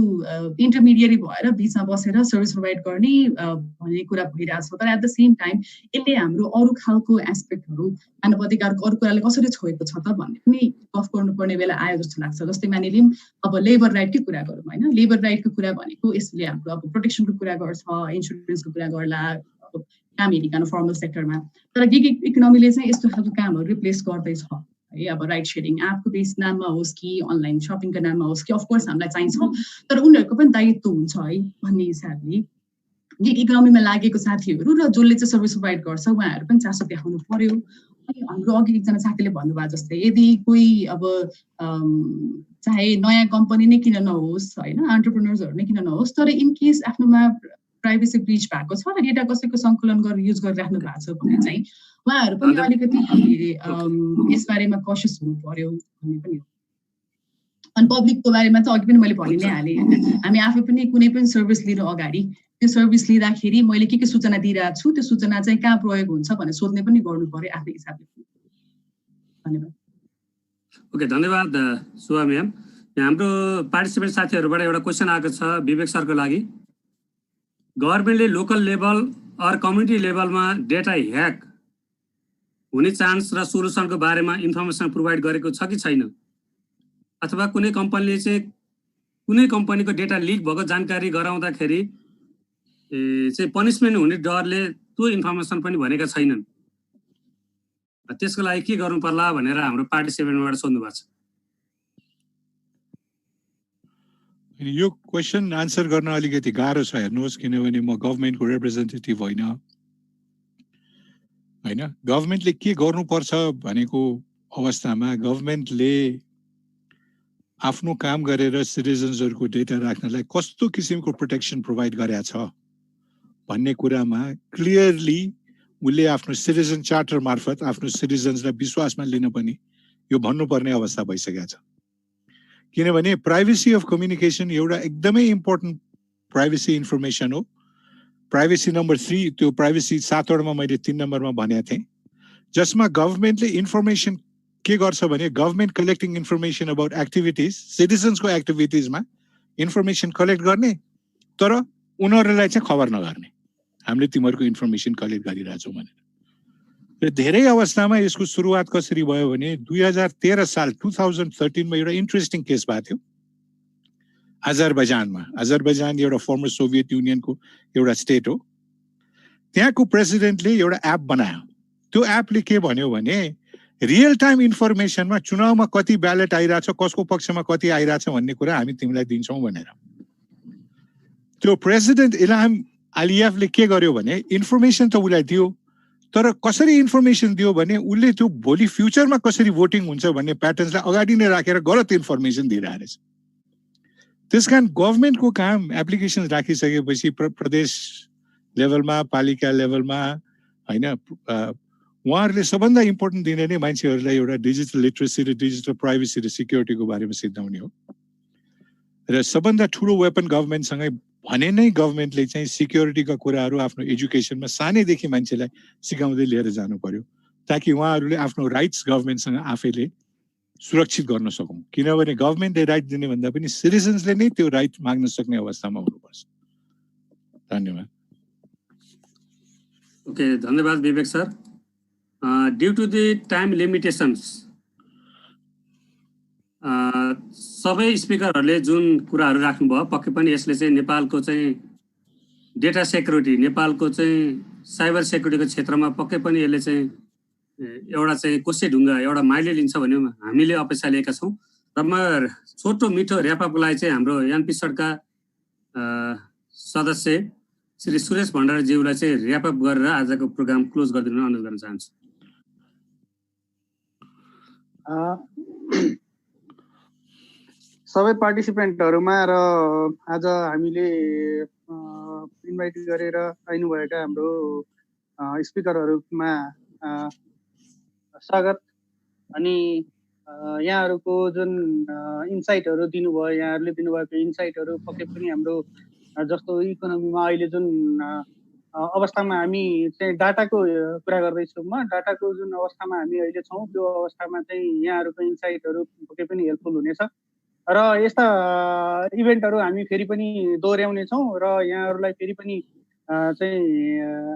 Speaker 3: इन्टरमिडिएट भएर बिचमा बसेर सर्भिस प्रोभाइड गर्ने भन्ने कुरा भइरहेछ, तर एट द सेम टाइम यसले हाम्रो अरू खालको एस्पेक्टहरू मानव अधिकारको अरू कुराले कसरी छोएको छ त भन्ने पनि गफ गर्नुपर्ने बेला आयो जस्तो लाग्छ। जस्तै मानिलिउँ अब लेबर राइटकै कुरा गरौँ होइन, लेबर राइटको कुरा भनेको यसले हाम्रो अब प्रोटेक्सनको कुरा गर्छ, इन्सुरेन्सको कुरा गर्ला, अब काम हेरिकन फर्मल सेक्टरमा, तर गिग इकोनोमीले चाहिँ यस्तो खालको कामहरू रिप्लेस गर्दैछ है। अब राइड सेयरिङ एपको बेस नाममा होस् कि अनलाइन सपिङको नाममा होस् कि अफकोर्स हामीलाई चाहिन्छ, तर उनीहरूको पनि दायित्व हुन्छ है भन्ने हिसाबले गिग इकोनोमीमा लागेको साथीहरू र जसले चाहिँ सर्भिस प्रोभाइड गर्छ उहाँहरू पनि चासो देखाउनु पर्यो। अनि हाम्रो अघि एकजना साथीले भन्नुभयो जस्तै यदि कोही अब चाहे नयाँ कम्पनी नै किन नहोस् होइन, एन्टरप्रेन्योर्सहरू नै किन नहोस्, तर इन केस आफ्नोमा प्राइभेसी ब्रिच भएको छ र डेटा कसैको सङ्कलन गरेर युज गरिराख्नु भएको छ भने चाहिँ उहाँहरू पनि अलिकति यसबारेमा कसियस हुनु पर्यो भन्ने पनि हो। अनि पब्लिकको बारेमा त अघि पनि मैले भनि नै हालेँ, हामी आफै पनि कुनै पनि सर्भिस लिनु अगाडि त्यो सर्भिस लिँदाखेरि मैले के सूचना दिइरहेको छु, त्यो सूचना चाहिँ कहाँ प्रयोग हुन्छ भनेर सोध्ने पनि गर्नु पर्यो आफ्नै हिसाबले। धन्यवाद।
Speaker 1: ओके, धन्यवाद सुवा म्याम। हाम्रो पार्टिसिपेन्ट साथीहरूबाट एउटा क्वेसन आएको छ विवेक सरको लागि। गभर्मेन्टले लोकल लेभल अर कम्युनिटी लेभलमा डेटा ह्याक हुने चान्स र सोलुसनको बारेमा इन्फर्मेसन प्रोभाइड गरेको छ कि छैन, अथवा कुनै कम्पनीले चाहिँ कुनै कम्पनीको डेटा लिक भएको जानकारी गराउँदाखेरि चाहिँ पनिसमेन्ट हुने डरले त्यो इन्फर्मेसन पनि भनेका छैनन्, त्यसको लागि के गर्नु पर्ला भनेर हाम्रो पार्टिसिपेन्टबाट सोध्नु भएको छ।
Speaker 2: यो क्वेसन आन्सर गर्न अलिकति गाह्रो छ हेर्नुहोस्, किनभने म गभर्मेन्टको रिप्रेजेन्टेटिभ होइन। गभर्मेन्टले के गर्नुपर्छ भनेको अवस्थामा गभर्मेन्टले आफ्नो काम गरेर सिटिजन्सहरूको डेटा राख्नलाई कस्तो किसिमको प्रोटेक्सन प्रोभाइड गरेको छ भन्ने कुरामा क्लियरली उसले आफ्नो सिटिजन चार्टर मार्फत आफ्नो सिटिजन्सलाई विश्वासमा लिन पनि यो भन्नुपर्ने अवस्था भइसकेको छ। किनभने प्राइभेसी अफ कम्युनिकेसन एउटा एकदमै इम्पोर्टेन्ट प्राइभेसी इन्फर्मेसन हो। प्राइभेसी नम्बर 3, त्यो प्राइभेसी 7 वटामा मैले 3 नम्बरमा भनेको थिएँ, जसमा गभर्मेन्टले इन्फर्मेसन के गर्छ भने government collecting information about activities, सिटिजन्सको एक्टिभिटिजमा इन्फर्मेसन कलेक्ट गर्ने तर उनीहरूलाई चाहिँ खबर नगर्ने, हामीले तिमीहरूको इन्फर्मेसन कलेक्ट गरिरहेछौँ भनेर। र धेरै अवस्थामा यसको सुरुवात कसरी भयो भने 2013 साल 2013 मा एउटा इन्ट्रेस्टिङ केस भएको थियो अजरबैजानमा। अजरबैजान एउटा फर्मर सोभियत युनियनको एउटा स्टेट हो। त्यहाँको प्रेसिडेन्टले एउटा एप बनायो। त्यो एपले के भन्यो भने रियल टाइम इन्फर्मेसनमा चुनावमा कति ब्यालेट आइरहेछ, कसको पक्षमा कति आइरहेछ भन्ने कुरा हामी तिमीलाई दिन्छौँ भनेर। त्यो प्रेसिडेन्ट इल्हाम अलियवले के गर्यो भने इन्फर्मेसन त उसलाई दियो, तर कसरी इन्फर्मेसन दियो भने उसले त्यो भोलि फ्युचरमा कसरी भोटिङ हुन्छ भन्ने प्याटर्न्सलाई अगाडि नै राखेर गलत इन्फर्मेसन दिइरहेको रहेछ। त्यसकारण गभर्मेन्टको काम एप्लिकेसन राखिसकेपछि प्रदेश लेभलमा, पालिका लेभलमा होइन, उहाँहरूले सबभन्दा इम्पोर्टेन्ट दिने नै मान्छेहरूलाई एउटा डिजिटल लिटरेसी र डिजिटल प्राइभेसी र सिक्योरिटीको बारेमा सिकाउने हो। र सबभन्दा ठुलो वेपन गभर्मेन्टसँगै भने नै गभर्मेन्टले चाहिँ सिक्योरिटीका कुराहरू आफ्नो एजुकेसनमा सानैदेखि मान्छेलाई सिकाउँदै लिएर जानु पर्यो, ताकि उहाँहरूले आफ्नो राइट्स गभर्मेन्टसँग आफैले सुरक्षित गर्न सकौँ। किनभने गभर्मेन्टले राइट दिने भन्दा पनि सिटिजन्सले नै त्यो राइट माग्न सक्ने अवस्थामा हुनुपर्छ। धन्यवाद।
Speaker 1: ओके, धन्यवाद Vivek sir. Due to the time limitations सबै स्पिकरहरूले जुन कुराहरू राख्नुभयो पक्कै पनि यसले चाहिँ नेपालको चाहिँ डेटा सेक्युरिटी, नेपालको चाहिँ साइबर सेक्युरिटीको क्षेत्रमा पक्कै पनि यसले चाहिँ एउटा चाहिँ कोसे ढुङ्गा एउटा माइली लिन्छ भन्ने हामीले अपेक्षा लिएका छौँ। र म छोटो मिठो ऱ्यापअपको लागि चाहिँ हाम्रो एनपी सडका सदस्य श्री सुरेश भण्डारीज्यूलाई चाहिँ ऱ्यापअप गरेर आजको प्रोग्राम क्लोज गरिदिन अनुरोध गर्न चाहन्छु।
Speaker 9: सबै पार्टिसिपेन्टहरुमा र आज हामीले इन्भाइट गरेर आइनुभएका हाम्रो स्पिकरहरुमा स्वागत। अनि यहाँहरुको जुन इन्साइटहरु दिनुभयो, यहाँहरुले दिनुभएको इन्साइटहरु पक्कै पनि हाम्रो जस्तो इकोनोमीमा अहिले जुन अवस्थामा हामी चाहिँ डाटाको कुरा गर्दैछौँ, डाटाको जुन अवस्थामा हामी अहिले छौँ त्यो अवस्थामा चाहिँ यहाँहरुको इन्साइटहरु पक्कै पनि हेल्पफुल हुनेछ र यस्ता इभेन्टहरु हामी फेरि पनि दोहोर्याउने छौँ र यहाँहरुलाई फेरि पनि चाहिँ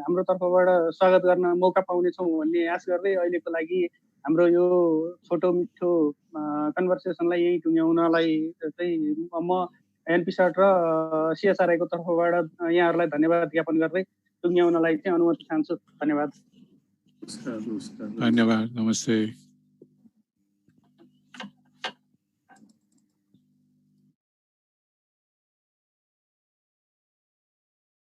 Speaker 9: हाम्रो तर्फबाट स्वागत गर्न मौका पाउने छौँ भन्ने आश गर्दै अहिलेको लागि हाम्रो यो छोटो मिठो कन्भर्सेसनलाई यही टुङ्ग्याउनलाई चाहिँ म एनपी सर्ट र सीएसआरआई को तर्फबाट यहाँहरुलाई धन्यवाद ज्ञापन गर्दै टुङ्ग्याउनलाई चाहिँ अनुमति चाहन्छु। धन्यवाद।
Speaker 2: धन्यवाद। नमस्ते।